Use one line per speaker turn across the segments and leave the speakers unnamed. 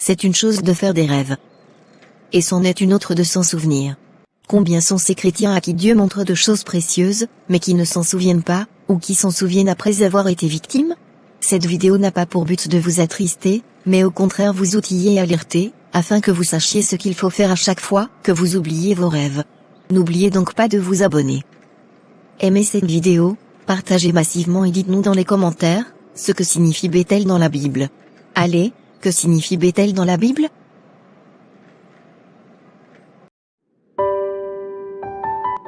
C'est une chose de faire des rêves. Et c'en est une autre de s'en souvenir. Combien sont ces chrétiens à qui Dieu montre de choses précieuses, mais qui ne s'en souviennent pas, ou qui s'en souviennent après avoir été victimes? Cette vidéo n'a pas pour but de vous attrister, mais au contraire vous outiller et alerter, afin que vous sachiez ce qu'il faut faire à chaque fois que vous oubliez vos rêves. N'oubliez donc pas de vous abonner. Aimez cette vidéo, partagez massivement et dites-nous dans les commentaires, ce que signifie Bethel dans la Bible. Allez, que signifie Bethel dans la Bible?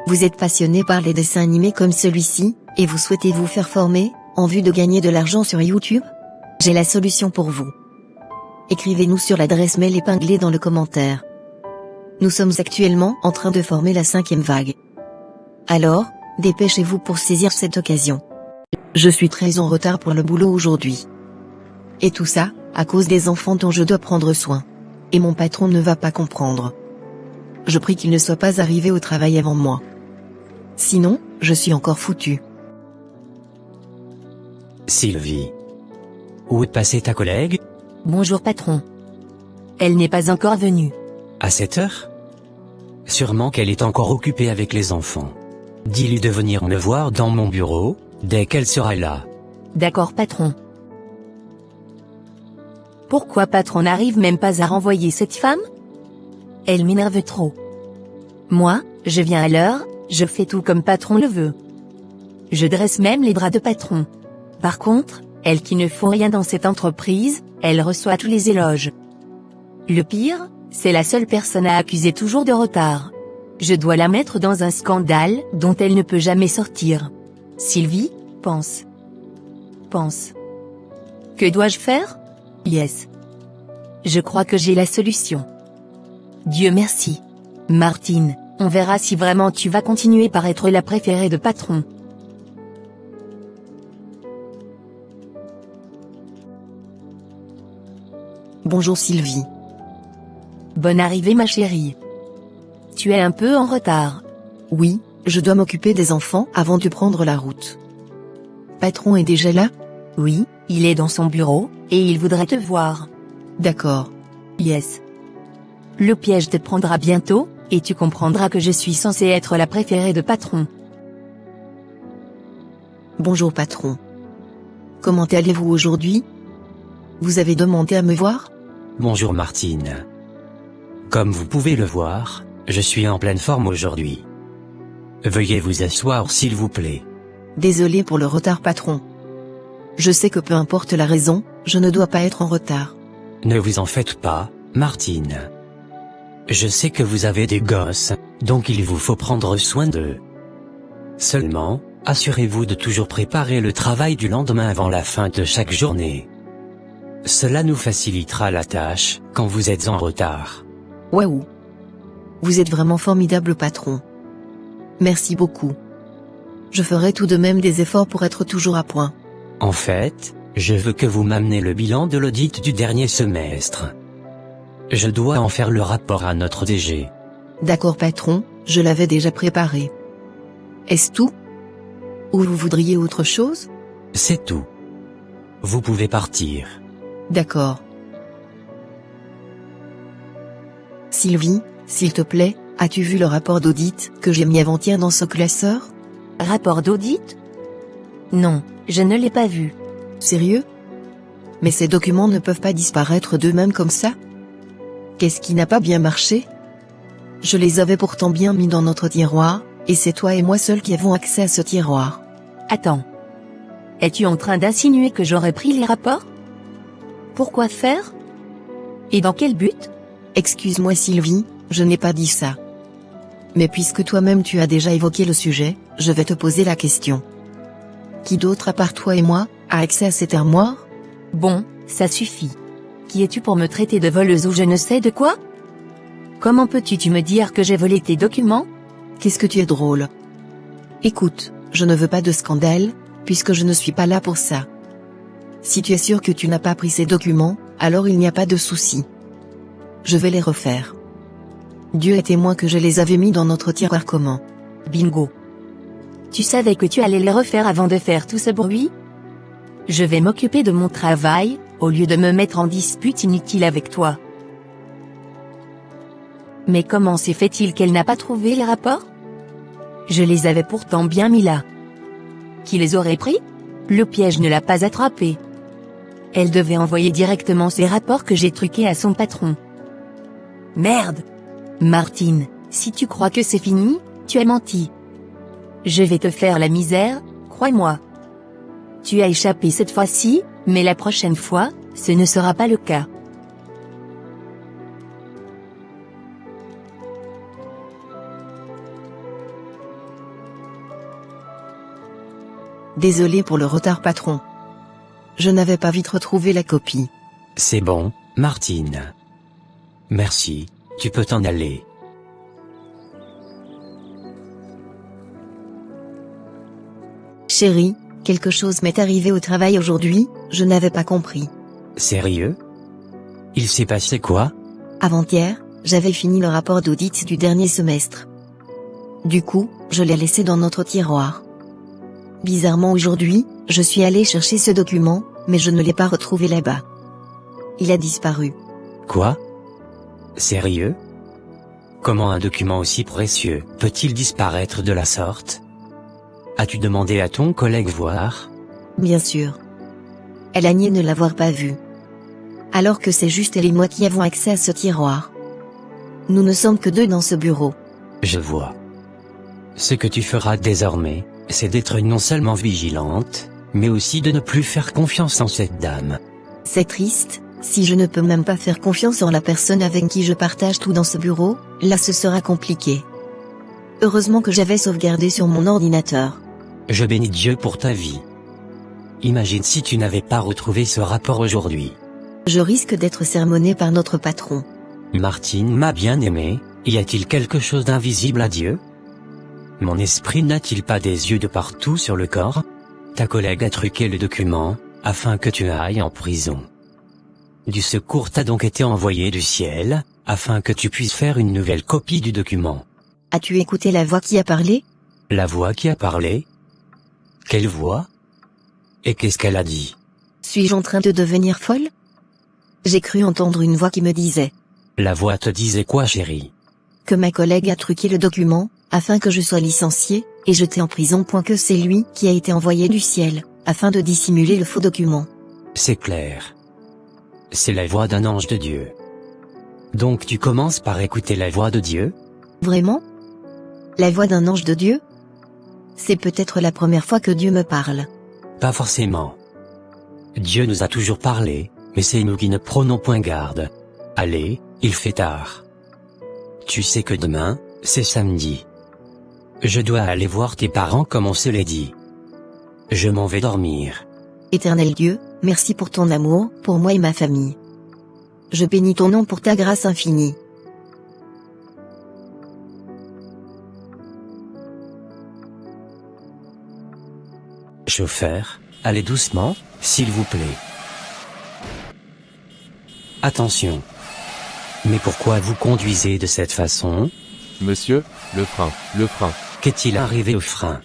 Vous êtes passionné par les dessins animés comme celui-ci, et vous souhaitez vous faire former, en vue de gagner de l'argent sur YouTube? J'ai la solution pour vous. Écrivez-nous sur l'adresse mail épinglée dans le commentaire. Nous sommes actuellement en train de former la 5e vague. Alors, dépêchez-vous pour saisir cette occasion. Je suis très en retard pour le boulot aujourd'hui. Et tout ça, à cause des enfants dont je dois prendre soin. Et mon patron ne va pas comprendre. Je prie qu'il ne soit pas arrivé au travail avant moi. Sinon, je suis encore foutu.
Sylvie. Où est passée ta collègue?
Bonjour patron. Elle n'est pas encore venue.
À cette heure? Sûrement qu'elle est encore occupée avec les enfants. Dis-lui de venir me voir dans mon bureau, dès qu'elle sera là.
D'accord patron. Pourquoi patron n'arrive même pas à renvoyer cette femme? Elle m'énerve trop. Moi, je viens à l'heure, je fais tout comme patron le veut. Je dresse même les bras de patron. Par contre, elle qui ne fout rien dans cette entreprise, elle reçoit tous les éloges. Le pire, c'est la seule personne à accuser toujours de retard. Je dois la mettre dans un scandale dont elle ne peut jamais sortir. Sylvie, pense. Pense. Que dois-je faire? Yes. Je crois que j'ai la solution. Dieu merci. Martine, on verra si vraiment tu vas continuer par être la préférée de patron.
Bonjour Sylvie.
Bonne arrivée ma chérie. Tu es un peu en retard.
Oui, je dois m'occuper des enfants avant de prendre la route. Patron est déjà là?
Oui, il est dans son bureau, et il voudrait te voir.
D'accord.
Yes. Le piège te prendra bientôt, et tu comprendras que je suis censée être la préférée de patron.
Bonjour patron. Comment allez-vous aujourd'hui? Vous avez demandé à me voir?
Bonjour Martine. Comme vous pouvez le voir, je suis en pleine forme aujourd'hui. Veuillez vous asseoir s'il vous plaît.
Désolé pour le retard patron. Je sais que peu importe la raison, je ne dois pas être en retard.
Ne vous en faites pas, Martine. Je sais que vous avez des gosses, donc il vous faut prendre soin d'eux. Seulement, assurez-vous de toujours préparer le travail du lendemain avant la fin de chaque journée. Cela nous facilitera la tâche, quand vous êtes en retard.
Waouh! Vous êtes vraiment formidable patron. Merci beaucoup. Je ferai tout de même des efforts pour être toujours à point.
En fait, je veux que vous m'amenez le bilan de l'audit du dernier semestre. Je dois en faire le rapport à notre DG.
D'accord patron, je l'avais déjà préparé. Est-ce tout? Ou vous voudriez autre chose?
C'est tout. Vous pouvez partir.
D'accord. Sylvie, s'il te plaît, as-tu vu le rapport d'audit que j'ai mis avant-hier dans ce classeur?
Rapport d'audit? Non, je ne l'ai pas vu.
Sérieux? Mais ces documents ne peuvent pas disparaître d'eux-mêmes comme ça? Qu'est-ce qui n'a pas bien marché? Je les avais pourtant bien mis dans notre tiroir, et c'est toi et moi seuls qui avons accès à ce tiroir.
Attends. Es-tu en train d'insinuer que j'aurais pris les rapports? Pourquoi faire? Et dans quel but?
Excuse-moi Sylvie, je n'ai pas dit ça. Mais puisque toi-même tu as déjà évoqué le sujet, je vais te poser la question. Qui d'autre à part toi et moi, a accès à cette armoire?
Bon, ça suffit. Qui es-tu pour me traiter de voleuse ou je ne sais de quoi? Comment peux-tu me dire que j'ai volé tes documents?
Qu'est-ce que tu es drôle. Écoute, je ne veux pas de scandale, puisque je ne suis pas là pour ça. Si tu es sûr que tu n'as pas pris ces documents, alors il n'y a pas de souci. Je vais les refaire. Dieu est témoin que je les avais mis dans notre tiroir commun.
Bingo. Tu savais que tu allais les refaire avant de faire tout ce bruit? Je vais m'occuper de mon travail, au lieu de me mettre en dispute inutile avec toi. Mais comment s'est fait-il qu'elle n'a pas trouvé les rapports? Je les avais pourtant bien mis là. Qui les aurait pris? Le piège ne l'a pas attrapée. Elle devait envoyer directement ces rapports que j'ai truqués à son patron. Merde! Martine, si tu crois que c'est fini, tu as menti. Je vais te faire la misère, crois-moi. Tu as échappé cette fois-ci, mais la prochaine fois, ce ne sera pas le cas.
Désolé pour le retard, patron. Je n'avais pas vite retrouvé la copie.
C'est bon, Martine. Merci, tu peux t'en aller.
Chérie, quelque chose m'est arrivé au travail aujourd'hui, je n'avais pas compris.
Sérieux? Il s'est passé quoi?
Avant-hier, j'avais fini le rapport d'audit du dernier semestre. Du coup, je l'ai laissé dans notre tiroir. Bizarrement aujourd'hui, je suis allé chercher ce document, mais je ne l'ai pas retrouvé là-bas. Il a disparu.
Quoi? Sérieux? Comment un document aussi précieux peut-il disparaître de la sorte? As-tu demandé à ton collègue voir?
Bien sûr. Elle a nié ne l'avoir pas vu. Alors que c'est juste elle et moi qui avons accès à ce tiroir. Nous ne sommes que deux dans ce bureau.
Je vois. Ce que tu feras désormais, c'est d'être non seulement vigilante, mais aussi de ne plus faire confiance en cette dame.
C'est triste, si je ne peux même pas faire confiance en la personne avec qui je partage tout dans ce bureau, là ce sera compliqué. Heureusement que j'avais sauvegardé sur mon ordinateur.
Je bénis Dieu pour ta vie. Imagine si tu n'avais pas retrouvé ce rapport aujourd'hui.
Je risque d'être sermonné par notre patron.
Martine m'a bien aimé, y a-t-il quelque chose d'invisible à Dieu? Mon esprit n'a-t-il pas des yeux de partout sur le corps? Ta collègue a truqué le document, afin que tu ailles en prison. Du secours t'a donc été envoyé du ciel, afin que tu puisses faire une nouvelle copie du document.
As-tu écouté la voix qui a parlé?
La voix qui a parlé? Quelle voix? Et qu'est-ce qu'elle a dit?
Suis-je en train de devenir folle? J'ai cru entendre une voix qui me disait.
La voix te disait quoi, chérie?
Que ma collègue a truqué le document, afin que je sois licenciée, et jeté en prison. Que c'est lui qui a été envoyé du ciel, afin de dissimuler le faux document.
C'est clair. C'est la voix d'un ange de Dieu. Donc tu commences par écouter la voix de Dieu?
Vraiment? La voix d'un ange de Dieu? C'est peut-être la première fois que Dieu me parle.
Pas forcément. Dieu nous a toujours parlé, mais c'est nous qui ne prenons point garde. Allez, il fait tard. Tu sais que demain, c'est samedi. Je dois aller voir tes parents comme on se l'est dit. Je m'en vais dormir.
Éternel Dieu, merci pour ton amour, pour moi et ma famille. Je bénis ton nom pour ta grâce infinie.
Chauffeur, allez doucement, s'il vous plaît. Attention. Mais pourquoi vous conduisez de cette façon?
Monsieur, le frein.
Qu'est-il arrivé au frein?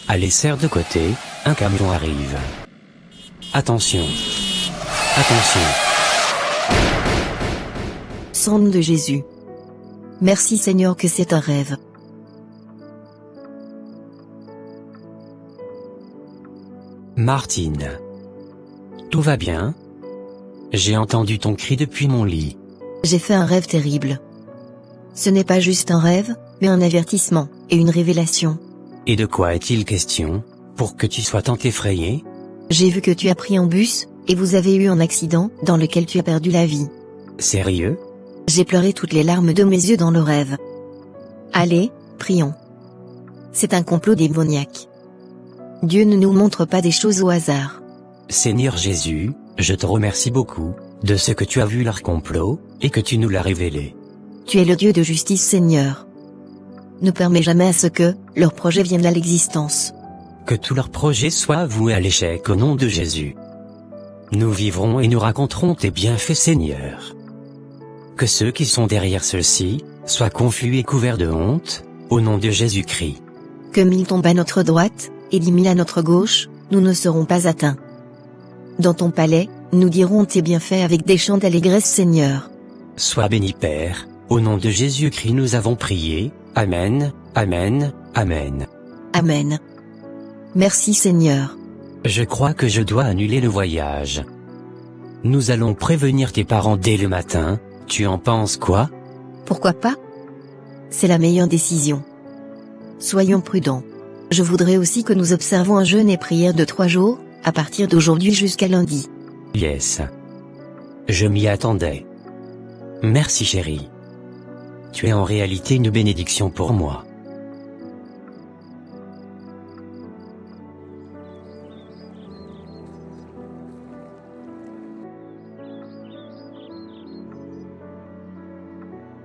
Allez, serre de côté, un camion arrive. Attention. Attention.
Sang de Jésus. Merci Seigneur que c'est un rêve.
Martine. Tout va bien? J'ai entendu ton cri depuis mon lit.
J'ai fait un rêve terrible. Ce n'est pas juste un rêve, mais un avertissement, et une révélation.
Et de quoi est-il question, pour que tu sois tant effrayé?
J'ai vu que tu as pris un bus, et vous avez eu un accident, dans lequel tu as perdu la vie.
Sérieux?
J'ai pleuré toutes les larmes de mes yeux dans le rêve. Allez, prions. C'est un complot démoniaque. Dieu ne nous montre pas des choses au hasard.
Seigneur Jésus, je te remercie beaucoup, de ce que tu as vu leur complot, et que tu nous l'as révélé.
Tu es le Dieu de justice Seigneur. Ne permets jamais à ce que, leur projet vienne à l'existence.
Que tous leurs projets soient voués à l'échec au nom de Jésus. Nous vivrons et nous raconterons tes bienfaits Seigneur. Que ceux qui sont derrière ceux-ci, soient confus et couverts de honte, au nom de Jésus-Christ.
Que 1000 tombent à notre droite, et 10 000 à notre gauche, nous ne serons pas atteints. Dans ton palais, nous dirons tes bienfaits avec des chants d'allégresse Seigneur.
Sois béni Père, Au nom de Jésus-Christ nous avons prié, Amen, Amen, Amen.
Amen. Merci Seigneur.
Je crois que je dois annuler le voyage. Nous allons prévenir tes parents dès le matin, tu en penses quoi?
Pourquoi pas? C'est la meilleure décision. Soyons prudents. Je voudrais aussi que nous observons un jeûne et prière de 3 jours, à partir d'aujourd'hui jusqu'à lundi.
Yes. Je m'y attendais. Merci chérie. Tu es en réalité une bénédiction pour moi.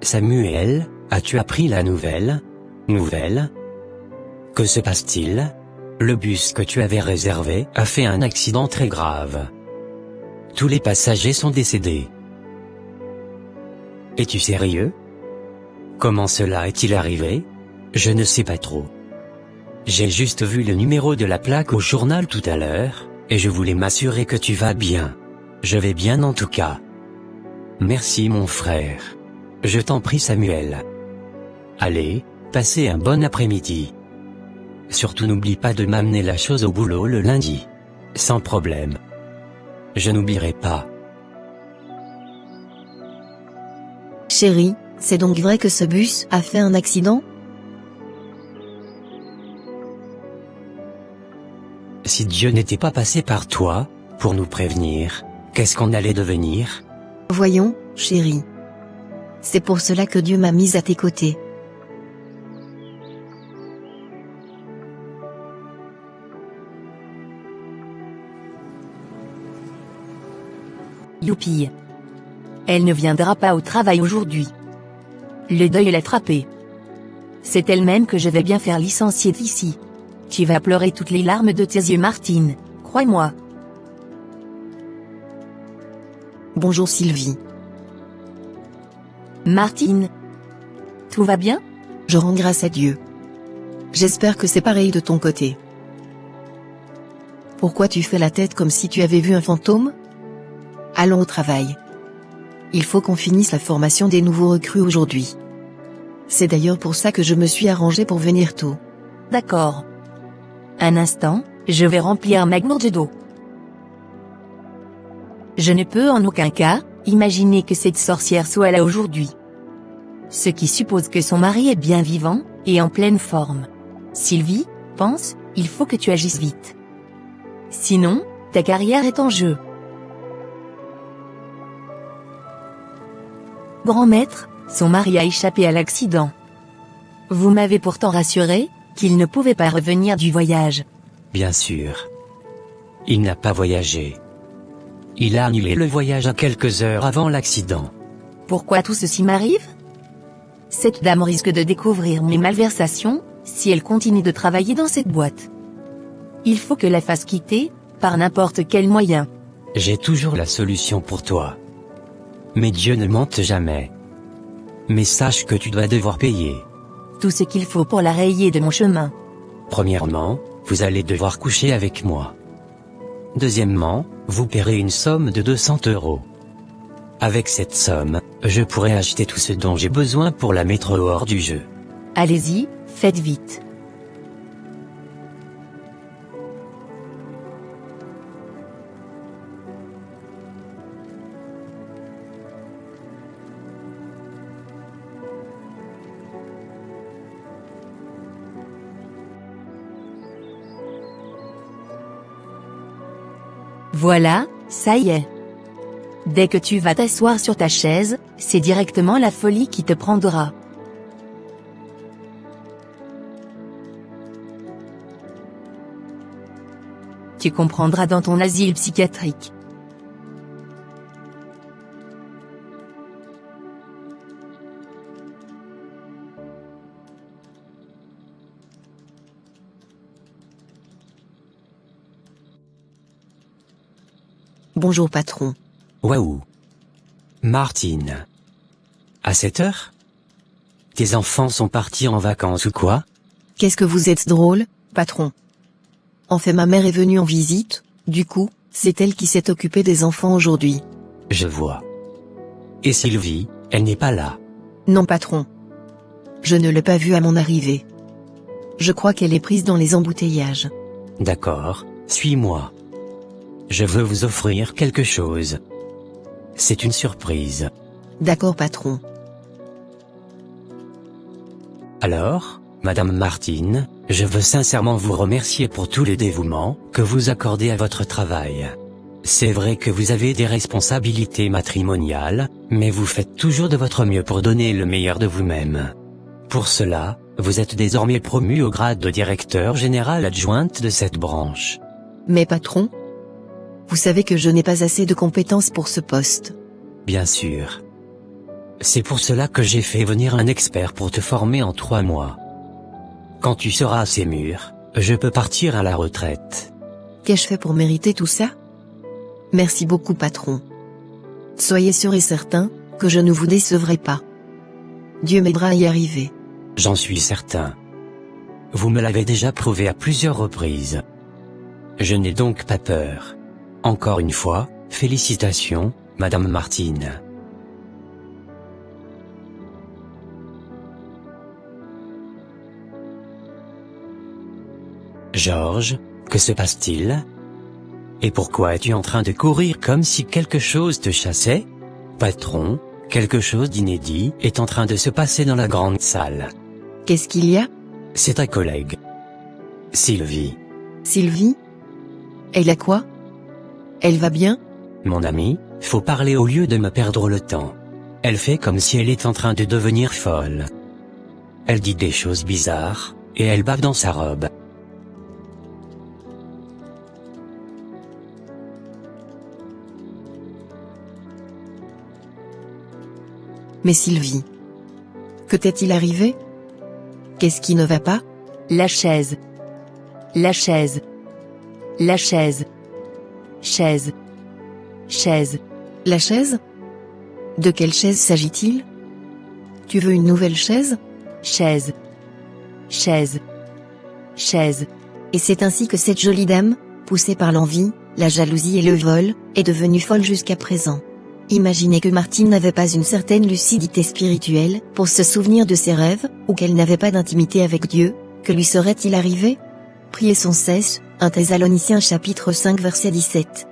Samuel, as-tu appris la nouvelle? Nouvelle? Que se passe-t-il? Le bus que tu avais réservé a fait un accident très grave. Tous les passagers sont décédés. Es-tu sérieux? Comment cela est-il arrivé? Je ne sais pas trop. J'ai juste vu le numéro de la plaque au journal tout à l'heure, et je voulais m'assurer que tu vas bien. Je vais bien en tout cas. Merci mon frère. Je t'en prie Samuel. Allez, passez un bon après-midi. Surtout n'oublie pas de m'amener la chose au boulot le lundi. Sans problème. Je n'oublierai pas.
Chérie, c'est donc vrai que ce bus a fait un accident?
Si Dieu n'était pas passé par toi, pour nous prévenir, qu'est-ce qu'on allait devenir?
Voyons, chérie. C'est pour cela que Dieu m'a mise à tes côtés.
Youpi. Elle ne viendra pas au travail aujourd'hui. Le deuil l'a frappée. C'est elle-même que je vais bien faire licencier d'ici. Tu vas pleurer toutes les larmes de tes yeux Martine, crois-moi.
Bonjour Sylvie.
Martine. Tout va bien?
Je rends grâce à Dieu. J'espère que c'est pareil de ton côté. Pourquoi tu fais la tête comme si tu avais vu un fantôme? Allons au travail. Il faut qu'on finisse la formation des nouveaux recrues aujourd'hui. C'est d'ailleurs pour ça que je me suis arrangée pour venir tôt.
D'accord. Un instant, je vais remplir ma gourde d'eau. Je ne peux en aucun cas imaginer que cette sorcière soit là aujourd'hui. Ce qui suppose que son mari est bien vivant et en pleine forme. Sylvie, pense, il faut que tu agisses vite. Sinon, ta carrière est en jeu. Grand maître, son mari a échappé à l'accident. Vous m'avez pourtant rassuré qu'il ne pouvait pas revenir du voyage.
Bien sûr. Il n'a pas voyagé. Il a annulé le voyage à quelques heures avant l'accident.
Pourquoi tout ceci m'arrive? Cette dame risque de découvrir mes malversations, si elle continue de travailler dans cette boîte. Il faut que la fasse quitter, par n'importe quel moyen.
J'ai toujours la solution pour toi. Mais Dieu ne mente jamais. Mais sache que tu dois devoir payer.
Tout ce qu'il faut pour la rayer de mon chemin.
Premièrement, vous allez devoir coucher avec moi. Deuxièmement, vous paierez une somme de 200 €. Avec cette somme, je pourrai acheter tout ce dont j'ai besoin pour la mettre hors du jeu.
Allez-y, faites vite. Voilà, ça y est. Dès que tu vas t'asseoir sur ta chaise, c'est directement la folie qui te prendra. Tu comprendras dans ton asile psychiatrique.
Bonjour patron.
Waouh. Martine. À cette heure? Tes enfants sont partis en vacances ou quoi?
Qu'est-ce que vous êtes drôle, patron. En fait ma mère est venue en visite, du coup, c'est elle qui s'est occupée des enfants aujourd'hui.
Je vois. Et Sylvie, elle n'est pas là.
Non patron. Je ne l'ai pas vue à mon arrivée. Je crois qu'elle est prise dans les embouteillages.
D'accord, suis-moi. Je veux vous offrir quelque chose. C'est une surprise.
D'accord patron.
Alors, Madame Martine, je veux sincèrement vous remercier pour tout le dévouement que vous accordez à votre travail. C'est vrai que vous avez des responsabilités matrimoniales, mais vous faites toujours de votre mieux pour donner le meilleur de vous-même. Pour cela, vous êtes désormais promu au grade de directeur général adjointe de cette branche.
Mais patron, vous savez que je n'ai pas assez de compétences pour ce poste.
Bien sûr. C'est pour cela que j'ai fait venir un expert pour te former en 3 mois. Quand tu seras assez mûr, je peux partir à la retraite.
Qu'ai-je fait pour mériter tout ça? Merci beaucoup patron. Soyez sûr et certain que je ne vous décevrai pas. Dieu m'aidera à y arriver.
J'en suis certain. Vous me l'avez déjà prouvé à plusieurs reprises. Je n'ai donc pas peur. Encore une fois, félicitations, Madame Martine. Georges, que se passe-t-il? Et pourquoi es-tu en train de courir comme si quelque chose te chassait? Patron, quelque chose d'inédit est en train de se passer dans la grande salle.
Qu'est-ce qu'il y a?
C'est ta collègue. Sylvie.
Sylvie? Elle a quoi? Elle va bien?
Mon ami, faut parler au lieu de me perdre le temps. Elle fait comme si elle est en train de devenir folle. Elle dit des choses bizarres, et elle bave dans sa robe.
Mais Sylvie, que t'est-il arrivé? Qu'est-ce qui ne va pas?
La chaise. La chaise. La chaise. Chaise. Chaise.
La chaise? De quelle chaise s'agit-il? Tu veux une nouvelle chaise?
Chaise. Chaise. Chaise.
Et c'est ainsi que cette jolie dame, poussée par l'envie, la jalousie et le vol, est devenue folle jusqu'à présent. Imaginez que Martine n'avait pas une certaine lucidité spirituelle pour se souvenir de ses rêves, ou qu'elle n'avait pas d'intimité avec Dieu. Que lui serait-il arrivé? Priez sans cesse, 1 Thessaloniciens chapitre 5 verset 17.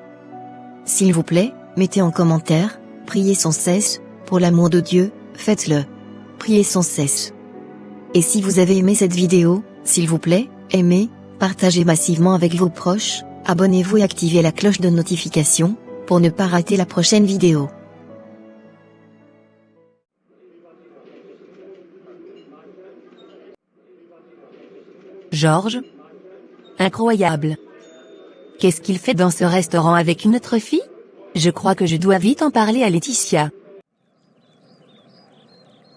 S'il vous plaît, mettez en commentaire, priez sans cesse, pour l'amour de Dieu, faites-le. Priez sans cesse. Et si vous avez aimé cette vidéo, s'il vous plaît, aimez, partagez massivement avec vos proches, abonnez-vous et activez la cloche de notification, pour ne pas rater la prochaine vidéo.
Georges? Incroyable. Qu'est-ce qu'il fait dans ce restaurant avec une autre fille? Je crois que je dois vite en parler à Laetitia.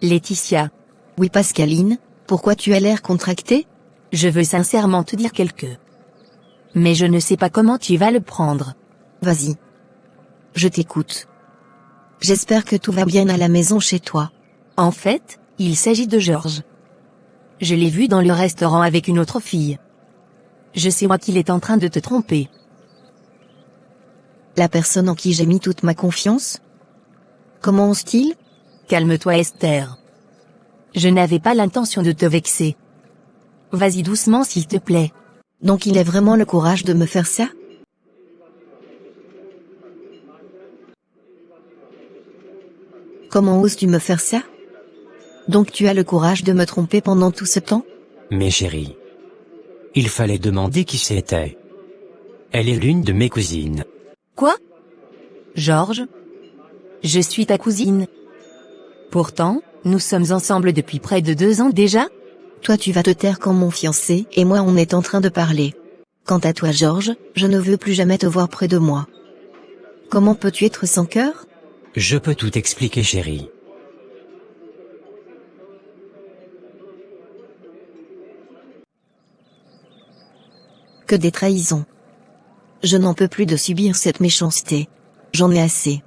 Laetitia.
Oui Pascaline, pourquoi tu as l'air contractée?
Je veux sincèrement te dire mais je ne sais pas comment tu vas le prendre.
Vas-y. Je t'écoute. J'espère que tout va bien à la maison chez toi.
En fait, il s'agit de Georges. Je l'ai vu dans le restaurant avec une autre fille. Je sais moi qu'il est en train de te tromper.
La personne en qui j'ai mis toute ma confiance? Comment ose-t-il?
Calme-toi Esther. Je n'avais pas l'intention de te vexer. Vas-y doucement s'il te plaît.
Donc il a vraiment le courage de me faire ça? Comment oses-tu me faire ça? Donc tu as le courage de me tromper pendant tout ce temps?
Mais chérie, il fallait demander qui c'était. Elle est l'une de mes cousines.
Quoi? Georges? Je suis ta cousine. Pourtant, nous sommes ensemble depuis près de 2 ans déjà?
Toi tu vas te taire quand mon fiancé et moi on est en train de parler. Quant à toi Georges, je ne veux plus jamais te voir près de moi. Comment peux-tu être sans cœur?
Je peux tout expliquer chérie.
Que des trahisons. Je n'en peux plus de subir cette méchanceté. J'en ai assez.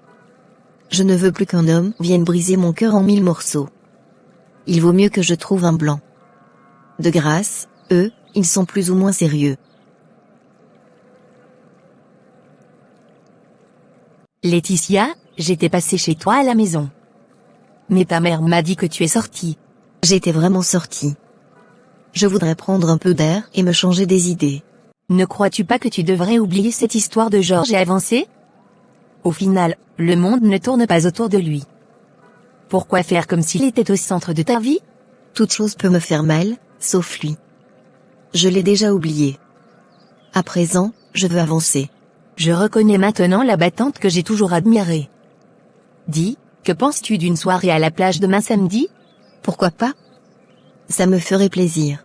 Je ne veux plus qu'un homme vienne briser mon cœur en 1000 morceaux. Il vaut mieux que je trouve un blanc. De grâce, eux, ils sont plus ou moins sérieux.
Laetitia, j'étais passée chez toi à la maison. Mais ta mère m'a dit que tu es sorti.
J'étais vraiment sortie. Je voudrais prendre un peu d'air et me changer des idées.
Ne crois-tu pas que tu devrais oublier cette histoire de George et avancer? Au final, le monde ne tourne pas autour de lui. Pourquoi faire comme s'il était au centre de ta vie?
Toute chose peut me faire mal, sauf lui. Je l'ai déjà oublié. À présent, je veux avancer.
Je reconnais maintenant la battante que j'ai toujours admirée. Dis, que penses-tu d'une soirée à la plage demain samedi?
Pourquoi pas? Ça me ferait plaisir.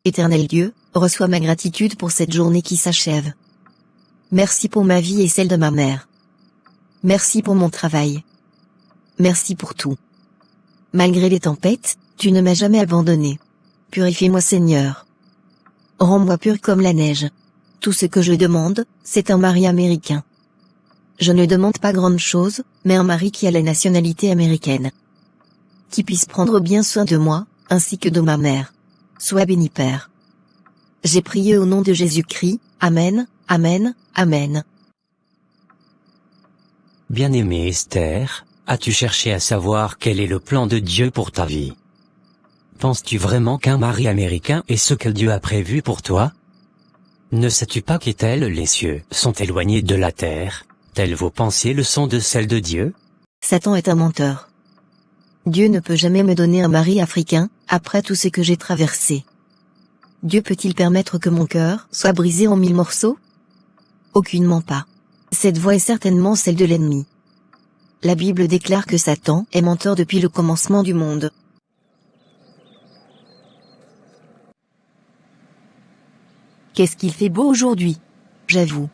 Éternel Dieu, reçois ma gratitude pour cette journée qui s'achève. Merci pour ma vie et celle de ma mère. Merci pour mon travail. Merci pour tout. Malgré les tempêtes, tu ne m'as jamais abandonné. Purifie-moi Seigneur. Rends-moi pur comme la neige. Tout ce que je demande, c'est un mari américain. Je ne demande pas grande chose, mais un mari qui a la nationalité américaine. Qui puisse prendre bien soin de moi, ainsi que de ma mère. Sois béni Père. J'ai prié au nom de Jésus-Christ, Amen, Amen, Amen.
Bien-aimée Esther, as-tu cherché à savoir quel est le plan de Dieu pour ta vie? Penses-tu vraiment qu'un mari américain est ce que Dieu a prévu pour toi? Ne sais-tu pas que tels les cieux sont éloignés de la terre, telles vos pensées le sont de celles de Dieu?
Satan est un menteur. Dieu ne peut jamais me donner un mari africain, après tout ce que j'ai traversé. Dieu peut-il permettre que mon cœur soit brisé en 1000 morceaux? Aucunement pas. Cette voix est certainement celle de l'ennemi. La Bible déclare que Satan est menteur depuis le commencement du monde.
Qu'est-ce qu'il fait beau aujourd'hui?
J'avoue.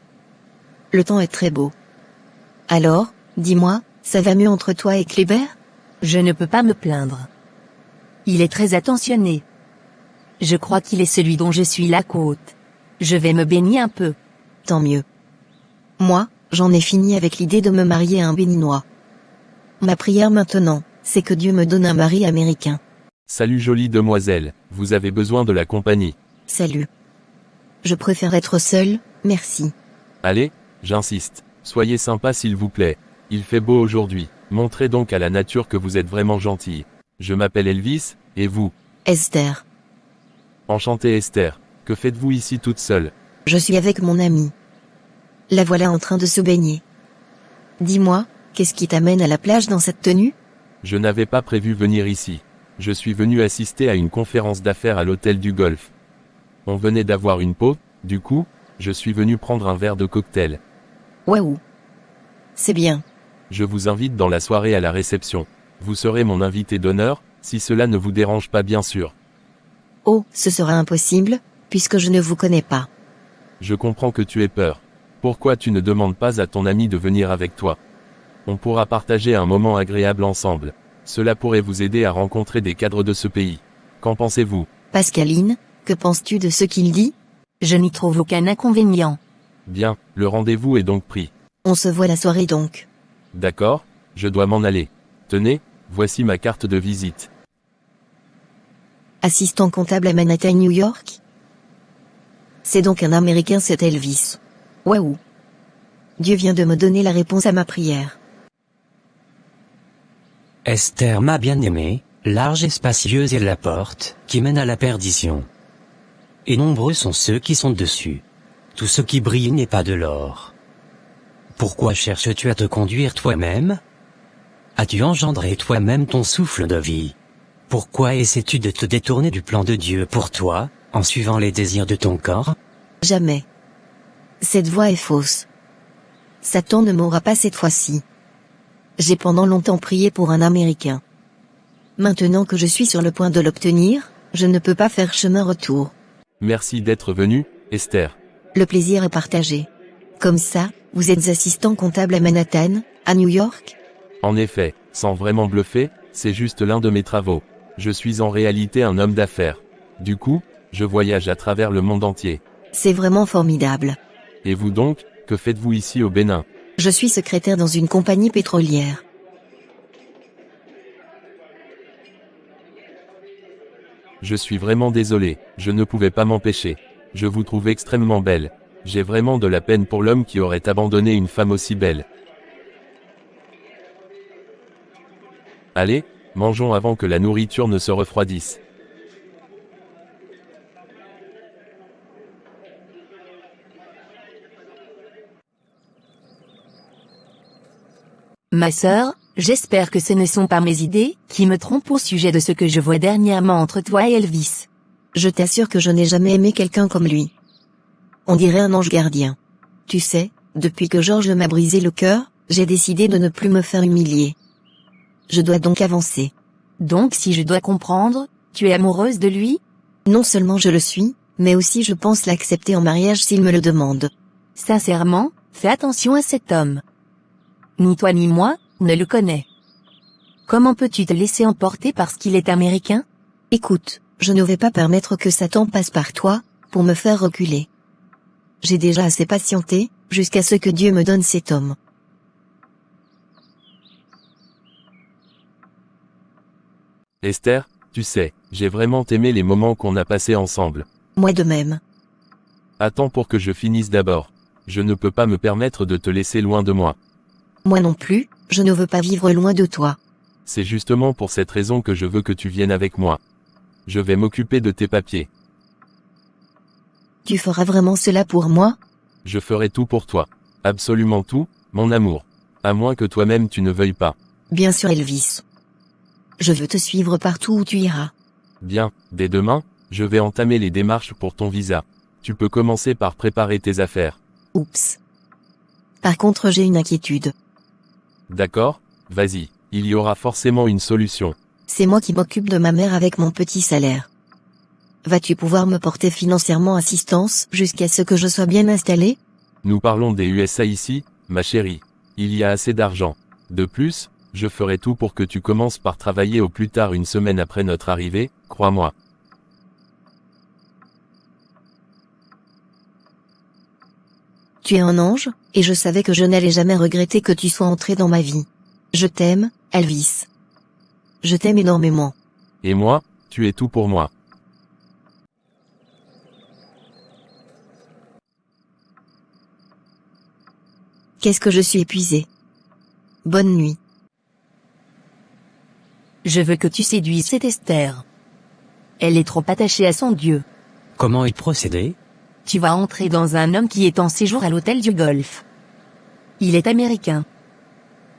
Le temps est très beau. Alors, dis-moi, ça va mieux entre toi et Kléber?
Je ne peux pas me plaindre. Il est très attentionné. Je crois qu'il est celui dont je suis la côte. Je vais me baigner un peu.
Tant mieux. Moi, j'en ai fini avec l'idée de me marier à un Béninois. Ma prière maintenant, c'est que Dieu me donne un mari américain.
Salut jolie demoiselle, vous avez besoin de la compagnie.
Salut. Je préfère être seule, merci.
Allez, j'insiste, soyez sympa s'il vous plaît. Il fait beau aujourd'hui, montrez donc à la nature que vous êtes vraiment gentille. Je m'appelle Elvis, et vous?
Esther.
Enchanté Esther, que faites-vous ici toute seule?
Je suis avec mon amie. La voilà en train de se baigner. Dis-moi, qu'est-ce qui t'amène à la plage dans cette tenue?
Je n'avais pas prévu venir ici. Je suis venu assister à une conférence d'affaires à l'hôtel du Golfe. On venait d'avoir une pause, du coup, je suis venu prendre un verre de cocktail.
Waouh. C'est bien.
Je vous invite dans la soirée à la réception. Vous serez mon invité d'honneur, si cela ne vous dérange pas bien sûr.
Oh, ce sera impossible, puisque je ne vous connais pas.
Je comprends que tu aies peur. Pourquoi tu ne demandes pas à ton ami de venir avec toi? On pourra partager un moment agréable ensemble. Cela pourrait vous aider à rencontrer des cadres de ce pays. Qu'en pensez-vous?
Pascaline, que penses-tu de ce qu'il dit?
Je n'y trouve aucun inconvénient.
Bien, le rendez-vous est donc pris.
On se voit la soirée donc.
D'accord, je dois m'en aller. Tenez, voici ma carte de visite.
Assistant comptable à Manhattan, New York? C'est donc un Américain cet Elvis. Waouh. Dieu vient de me donner la réponse à ma prière.
Esther ma bien-aimée, large et spacieuse est la porte qui mène à la perdition. Et nombreux sont ceux qui sont dessus. Tout ce qui brille n'est pas de l'or. Pourquoi cherches-tu à te conduire toi-même? As-tu engendré toi-même ton souffle de vie? Pourquoi essaies-tu de te détourner du plan de Dieu pour toi, en suivant les désirs de ton corps?
Jamais. Cette voix est fausse. Satan ne m'aura pas cette fois-ci. J'ai pendant longtemps prié pour un Américain. Maintenant que je suis sur le point de l'obtenir, je ne peux pas faire chemin retour.
Merci d'être venu, Esther.
Le plaisir est partagé. Comme ça, vous êtes assistant comptable à Manhattan, à New York?
En effet, sans vraiment bluffer, c'est juste l'un de mes travaux. Je suis en réalité un homme d'affaires. Du coup, je voyage à travers le monde entier.
C'est vraiment formidable.
Et vous donc, que faites-vous ici au Bénin?
Je suis secrétaire dans une compagnie pétrolière.
Je suis vraiment désolé, je ne pouvais pas m'empêcher. Je vous trouve extrêmement belle. J'ai vraiment de la peine pour l'homme qui aurait abandonné une femme aussi belle. Allez, mangeons avant que la nourriture ne se refroidisse.
Ma sœur, j'espère que ce ne sont pas mes idées qui me trompent au sujet de ce que je vois dernièrement entre toi et Elvis.
Je t'assure que je n'ai jamais aimé quelqu'un comme lui. On dirait un ange gardien. Tu sais, depuis que George m'a brisé le cœur, j'ai décidé de ne plus me faire humilier. Je dois donc avancer.
Donc si je dois comprendre, tu es amoureuse de lui?
Non seulement je le suis, mais aussi je pense l'accepter en mariage s'il me le demande.
Sincèrement, fais attention à cet homme. Ni toi ni moi, ne le connais. Comment peux-tu te laisser emporter parce qu'il est américain?
Écoute, je ne vais pas permettre que Satan passe par toi, pour me faire reculer. J'ai déjà assez patienté, jusqu'à ce que Dieu me donne cet homme.
Esther, tu sais, j'ai vraiment aimé les moments qu'on a passés ensemble.
Moi de même.
Attends pour que je finisse d'abord. Je ne peux pas me permettre de te laisser loin de moi.
Moi non plus, je ne veux pas vivre loin de toi.
C'est justement pour cette raison que je veux que tu viennes avec moi. Je vais m'occuper de tes papiers.
Tu feras vraiment cela pour moi?
Je ferai tout pour toi. Absolument tout, mon amour. À moins que toi-même tu ne veuilles pas.
Bien sûr Elvis. Je veux te suivre partout où tu iras.
Bien, dès demain, je vais entamer les démarches pour ton visa. Tu peux commencer par préparer tes affaires.
Oups. Par contre j'ai une inquiétude.
D'accord, vas-y, il y aura forcément une solution.
C'est moi qui m'occupe de ma mère avec mon petit salaire. Vas-tu pouvoir me porter financièrement assistance jusqu'à ce que je sois bien installé?
Nous parlons des USA ici, ma chérie. Il y a assez d'argent. De plus, je ferai tout pour que tu commences par travailler au plus tard une semaine après notre arrivée, crois-moi.
Tu es un ange, et je savais que je n'allais jamais regretter que tu sois entré dans ma vie. Je t'aime, Elvis. Je t'aime énormément.
Et moi, tu es tout pour moi.
Qu'est-ce que je suis épuisée. Bonne nuit.
Je veux que tu séduises cette Esther. Elle est trop attachée à son Dieu.
Comment y procéder?
Tu vas entrer dans un homme qui est en séjour à l'hôtel du Golfe. Il est américain.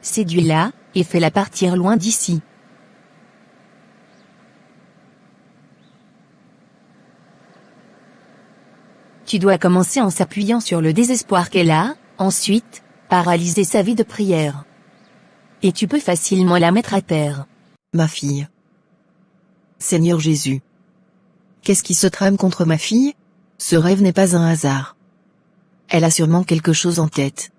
Séduis-la, et fais-la partir loin d'ici. Tu dois commencer en s'appuyant sur le désespoir qu'elle a, ensuite, paralyser sa vie de prière. Et tu peux facilement la mettre à terre.
Ma fille. Seigneur Jésus. Qu'est-ce qui se trame contre ma fille? Ce rêve n'est pas un hasard. Elle a sûrement quelque chose en tête.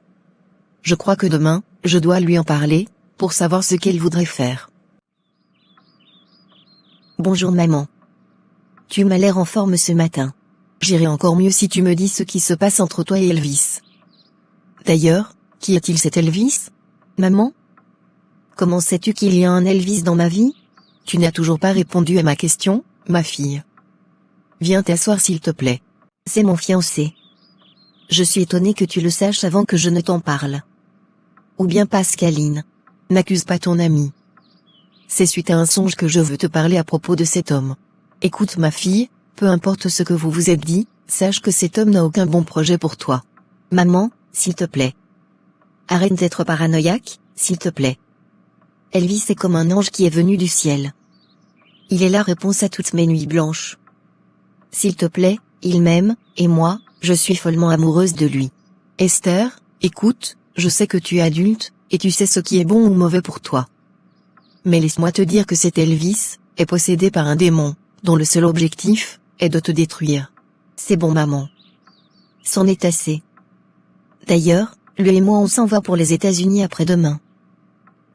Je crois que demain, je dois lui en parler, pour savoir ce qu'elle voudrait faire. Bonjour maman. Tu m'as l'air en forme ce matin. J'irai encore mieux si tu me dis ce qui se passe entre toi et Elvis. D'ailleurs, qui est-il cet Elvis? Maman? Comment sais-tu qu'il y a un Elvis dans ma vie? Tu n'as toujours pas répondu à ma question, ma fille. Viens t'asseoir s'il te plaît. C'est mon fiancé. Je suis étonnée que tu le saches avant que je ne t'en parle. Ou bien Pascaline. N'accuse pas ton ami. C'est suite à un songe que je veux te parler à propos de cet homme. Écoute ma fille, peu importe ce que vous vous êtes dit, sache que cet homme n'a aucun bon projet pour toi. Maman, s'il te plaît. Arrête d'être paranoïaque, s'il te plaît. Elvis est comme un ange qui est venu du ciel. Il est la réponse à toutes mes nuits blanches. S'il te plaît, il m'aime, et moi, je suis follement amoureuse de lui. Esther, écoute, je sais que tu es adulte, et tu sais ce qui est bon ou mauvais pour toi. Mais laisse-moi te dire que cet Elvis est possédé par un démon, dont le seul objectif est de te détruire. C'est bon maman. C'en est assez. D'ailleurs, lui et moi on s'en va pour les États-Unis après-demain.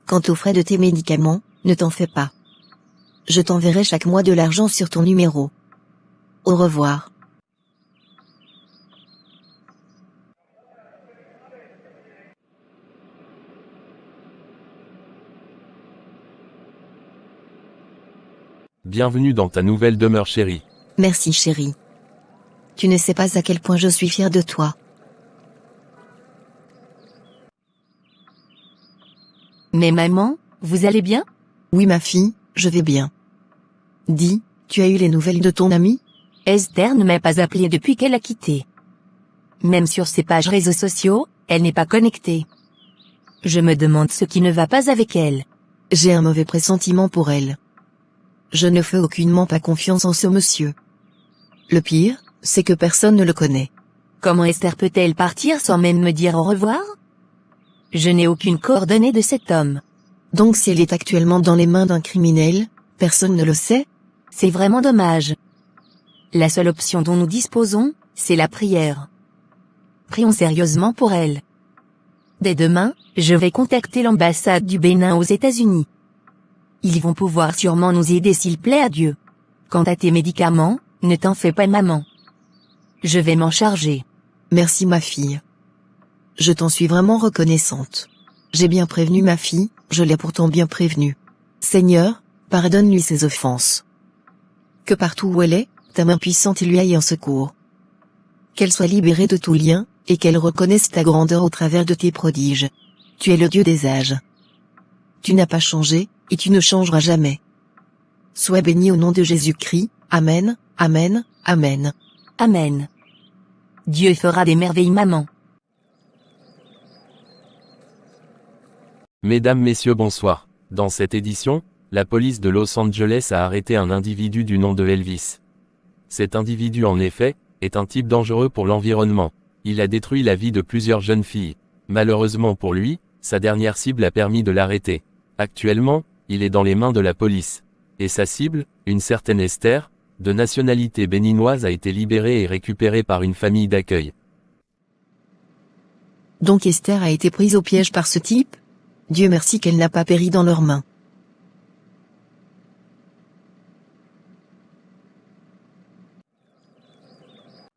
Quant aux frais de tes médicaments, ne t'en fais pas. Je t'enverrai chaque mois de l'argent sur ton numéro. Au revoir.
Bienvenue dans ta nouvelle demeure chérie.
Merci chérie. Tu ne sais pas à quel point je suis fière de toi.
Mais maman, vous allez bien?
Oui ma fille, je vais bien. Dis, tu as eu les nouvelles de ton amie?
Esther ne m'a pas appelé depuis qu'elle a quitté. Même sur ses pages réseaux sociaux, elle n'est pas connectée. Je me demande ce qui ne va pas avec elle.
J'ai un mauvais pressentiment pour elle. Je ne fais aucunement pas confiance en ce monsieur. Le pire, c'est que personne ne le connaît.
Comment Esther peut-elle partir sans même me dire au revoir? Je n'ai aucune coordonnée de cet homme.
Donc si elle est actuellement dans les mains d'un criminel, personne ne le sait?
C'est vraiment dommage. La seule option dont nous disposons, c'est la prière. Prions sérieusement pour elle. Dès demain, je vais contacter l'ambassade du Bénin aux États-Unis. Ils vont pouvoir sûrement nous aider s'il plaît à Dieu. Quant à tes médicaments, ne t'en fais pas maman. Je vais m'en charger.
Merci ma fille. Je t'en suis vraiment reconnaissante. J'ai bien prévenu ma fille, je l'ai pourtant bien prévenue. Seigneur, pardonne-lui ses offenses. Que partout où elle est, ta main puissante lui aille en secours. Qu'elle soit libérée de tout lien, et qu'elle reconnaisse ta grandeur au travers de tes prodiges. Tu es le Dieu des âges. Tu n'as pas changé, et tu ne changeras jamais. Sois béni au nom de Jésus-Christ, Amen, Amen, Amen.
Amen. Dieu fera des merveilles maman.
Mesdames, Messieurs, bonsoir. Dans cette édition, la police de Los Angeles a arrêté un individu du nom de Elvis. Cet individu en effet, est un type dangereux pour l'environnement. Il a détruit la vie de plusieurs jeunes filles. Malheureusement pour lui, sa dernière cible a permis de l'arrêter. Actuellement, il est dans les mains de la police. Et sa cible, une certaine Esther, de nationalité béninoise, a été libérée et récupérée par une famille d'accueil.
Donc Esther a été prise au piège par ce type? Dieu merci qu'elle n'a pas péri dans leurs mains.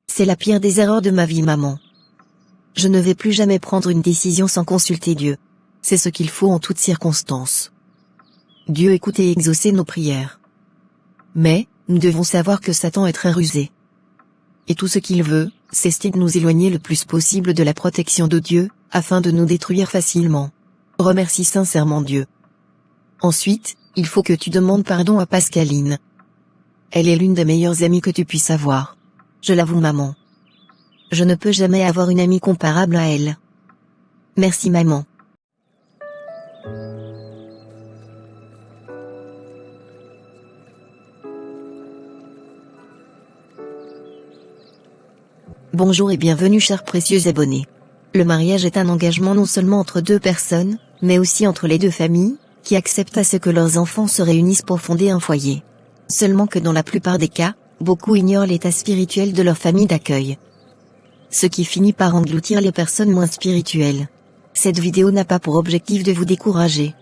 C'est la pire des erreurs de ma vie maman. Je ne vais plus jamais prendre une décision sans consulter Dieu. C'est ce qu'il faut en toutes circonstances. Dieu écoute et exauce nos prières. Mais, nous devons savoir que Satan est très rusé. Et tout ce qu'il veut, c'est de nous éloigner le plus possible de la protection de Dieu, afin de nous détruire facilement. Remercie sincèrement Dieu. Ensuite, il faut que tu demandes pardon à Pascaline. Elle est l'une des meilleures amies que tu puisses avoir. Je l'avoue maman. Je ne peux jamais avoir une amie comparable à elle. Merci maman. Bonjour et bienvenue chers précieux abonnés. Le mariage est un engagement non seulement entre deux personnes, mais aussi entre les deux familles, qui acceptent à ce que leurs enfants se réunissent pour fonder un foyer. Seulement que dans la plupart des cas, beaucoup ignorent l'état spirituel de leur famille d'accueil. Ce qui finit par engloutir les personnes moins spirituelles. Cette vidéo n'a pas pour objectif de vous décourager,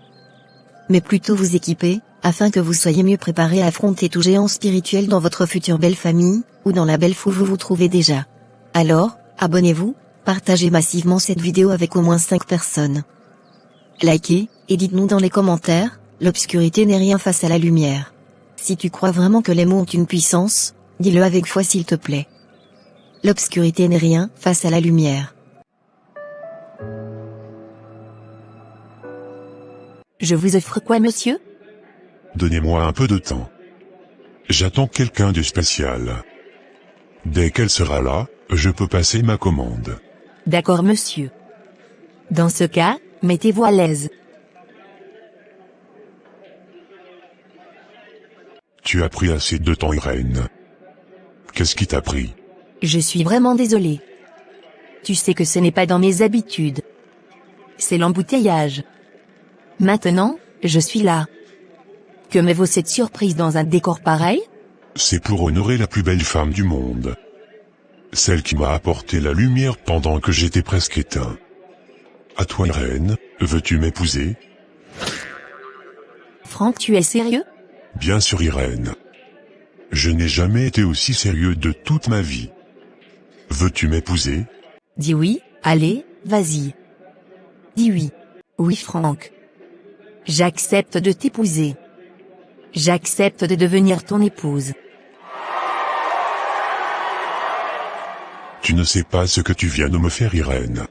mais plutôt vous équiper, afin que vous soyez mieux préparés à affronter tout géant spirituel dans votre future belle famille, ou dans la belle où vous vous trouvez déjà. Alors, abonnez-vous, partagez massivement cette vidéo avec au moins 5 personnes. Likez, et dites-nous dans les commentaires, l'obscurité n'est rien face à la lumière. Si tu crois vraiment que les mots ont une puissance, dis-le avec foi s'il te plaît. L'obscurité n'est rien face à la lumière.
Je vous offre quoi monsieur?
Donnez-moi un peu de temps. J'attends quelqu'un de spécial. Dès qu'elle sera là, je peux passer ma commande.
D'accord monsieur. Dans ce cas, mettez-vous à l'aise.
Tu as pris assez de temps Irène. Qu'est-ce qui t'a pris?
Je suis vraiment désolée. Tu sais que ce n'est pas dans mes habitudes. C'est l'embouteillage. Maintenant, je suis là. Que me vaut cette surprise dans un décor pareil?
C'est pour honorer la plus belle femme du monde. Celle qui m'a apporté la lumière pendant que j'étais presque éteint. À toi Irène, veux-tu m'épouser?
Franck, tu es sérieux?
Bien sûr Irène. Je n'ai jamais été aussi sérieux de toute ma vie. Veux-tu m'épouser?
Dis oui, allez, vas-y. Dis oui. Oui Franck. J'accepte de t'épouser. J'accepte de devenir ton épouse.
Tu ne sais pas ce que tu viens de me faire Irène.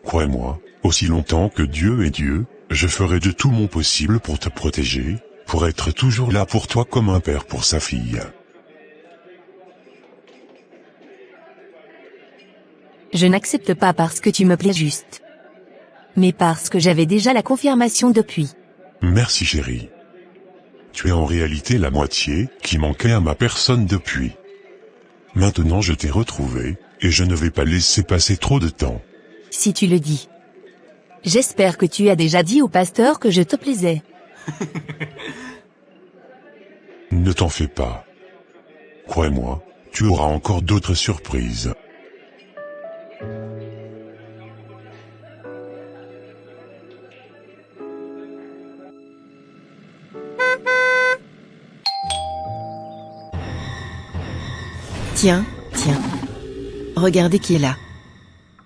Crois-moi, aussi longtemps que Dieu est Dieu, Je ferai de tout mon possible pour te protéger, pour être toujours là pour toi comme un père pour sa fille.
Je n'accepte pas parce que tu me plais juste. Mais parce que j'avais déjà la confirmation depuis.
Merci chérie. Tu es en réalité la moitié qui manquait à ma personne depuis. Maintenant je t'ai retrouvé, et je ne vais pas laisser passer trop de temps.
Si tu le dis. J'espère que tu as déjà dit au pasteur que je te plaisais.
Ne t'en fais pas. Crois-moi, tu auras encore d'autres surprises.
Tiens, tiens. Regardez qui est là.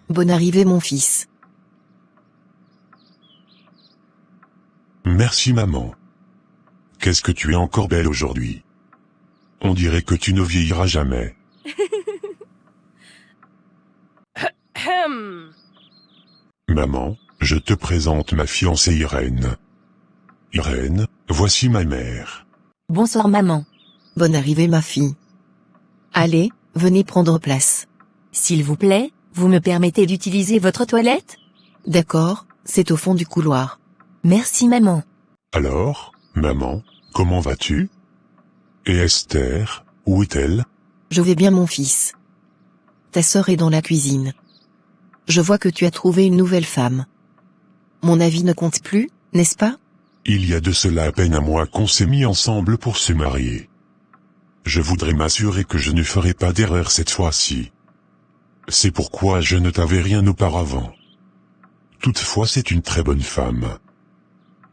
Bonne arrivée mon fils.
Merci maman. Qu'est-ce que tu es encore belle aujourd'hui. On dirait que tu ne vieilliras jamais. Maman, je te présente ma fiancée Irène. Irène, voici ma mère.
Bonsoir maman.
Bonne arrivée ma fille. Allez, venez prendre place.
S'il vous plaît, vous me permettez d'utiliser votre toilette?
D'accord, c'est au fond du couloir.
Merci maman.
Alors, maman, comment vas-tu? Et Esther, où est-elle?
Je vais bien mon fils. Ta sœur est dans la cuisine. Je vois que tu as trouvé une nouvelle femme. Mon avis ne compte plus, n'est-ce pas?
Il y a de cela à peine un mois qu'on s'est mis ensemble pour se marier. Je voudrais m'assurer que je ne ferai pas d'erreur cette fois-ci. C'est pourquoi je ne t'avais rien auparavant. Toutefois c'est une très bonne femme.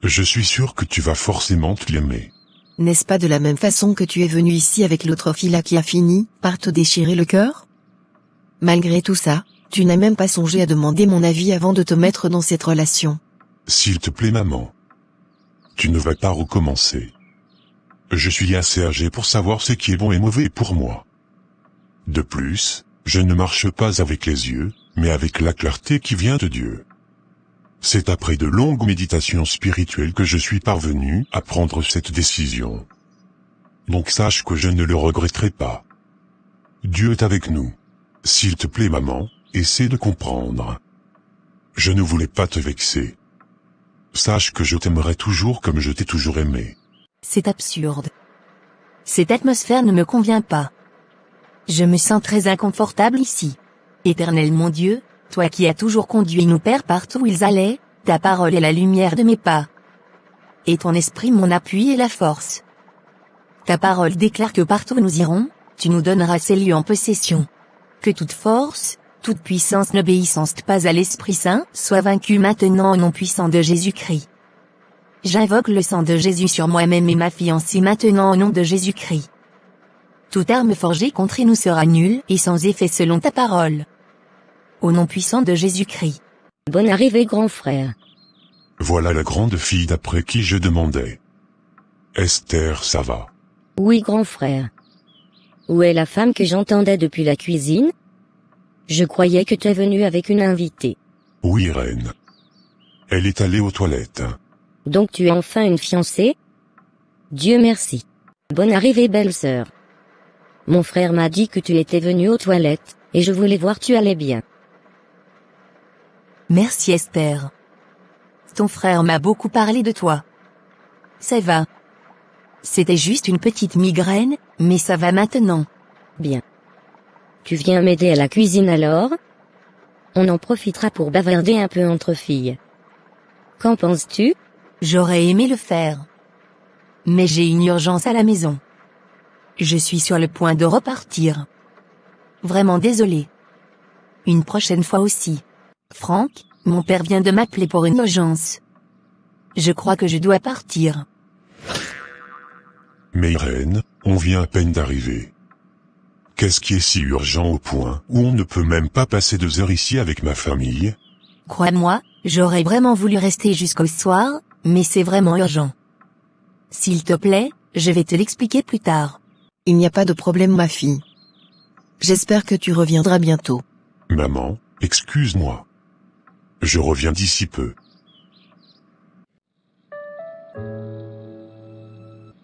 Je suis sûr que tu vas forcément te l'aimer.
N'est-ce pas de la même façon que tu es venu ici avec l'autre fille là qui a fini par te déchirer le cœur? Malgré tout ça, tu n'as même pas songé à demander mon avis avant de te mettre dans cette relation.
S'il te plaît maman. Tu ne vas pas recommencer. Je suis assez âgé pour savoir ce qui est bon et mauvais pour moi. De plus, je ne marche pas avec les yeux, mais avec la clarté qui vient de Dieu. C'est après de longues méditations spirituelles que je suis parvenu à prendre cette décision. Donc sache que je ne le regretterai pas. Dieu est avec nous. S'il te plaît maman, essaie de comprendre. Je ne voulais pas te vexer. Sache que je t'aimerai toujours comme je t'ai toujours aimé.
C'est absurde. Cette atmosphère ne me convient pas. Je me sens très inconfortable ici. Éternel mon Dieu, toi qui as toujours conduit nos pères partout où ils allaient, ta parole est la lumière de mes pas. Et ton esprit mon appui et la force. Ta parole déclare que partout où nous irons, tu nous donneras ces lieux en possession. Que toute force, toute puissance n'obéissance pas à l'Esprit Saint, soit vaincue maintenant au nom puissant de Jésus-Christ. J'invoque le sang de Jésus sur moi-même et ma fiancée maintenant au nom de Jésus-Christ. Toute arme forgée contre nous sera nulle et sans effet selon ta parole. Au nom puissant de Jésus-Christ.
Bonne arrivée grand frère.
Voilà la grande fille d'après qui je demandais. Esther, ça va?
Oui grand frère. Où est la femme que j'entendais depuis la cuisine? Je croyais que tu es venu avec une invitée.
Oui Irène. Elle est allée aux toilettes.
Donc tu es enfin une fiancée? Dieu merci. Bonne arrivée belle-sœur. Mon frère m'a dit que tu étais venue aux toilettes, et je voulais voir tu allais bien.
Merci Esther. Ton frère m'a beaucoup parlé de toi. Ça va. C'était juste une petite migraine, mais ça va maintenant.
Bien. Tu viens m'aider à la cuisine alors? On en profitera pour bavarder un peu entre filles. Qu'en penses-tu?
J'aurais aimé le faire. Mais j'ai une urgence à la maison. Je suis sur le point de repartir. Vraiment désolé. Une prochaine fois aussi. Franck, mon père vient de m'appeler pour une urgence. Je crois que je dois partir.
Mais Irène, on vient à peine d'arriver. Qu'est-ce qui est si urgent au point où on ne peut même pas passer 2 heures ici avec ma famille?
Crois-moi, j'aurais vraiment voulu rester jusqu'au soir, mais c'est vraiment urgent. S'il te plaît, je vais te l'expliquer plus tard.
Il n'y a pas de problème ma fille. J'espère que tu reviendras bientôt.
Maman, excuse-moi. Je reviens d'ici peu.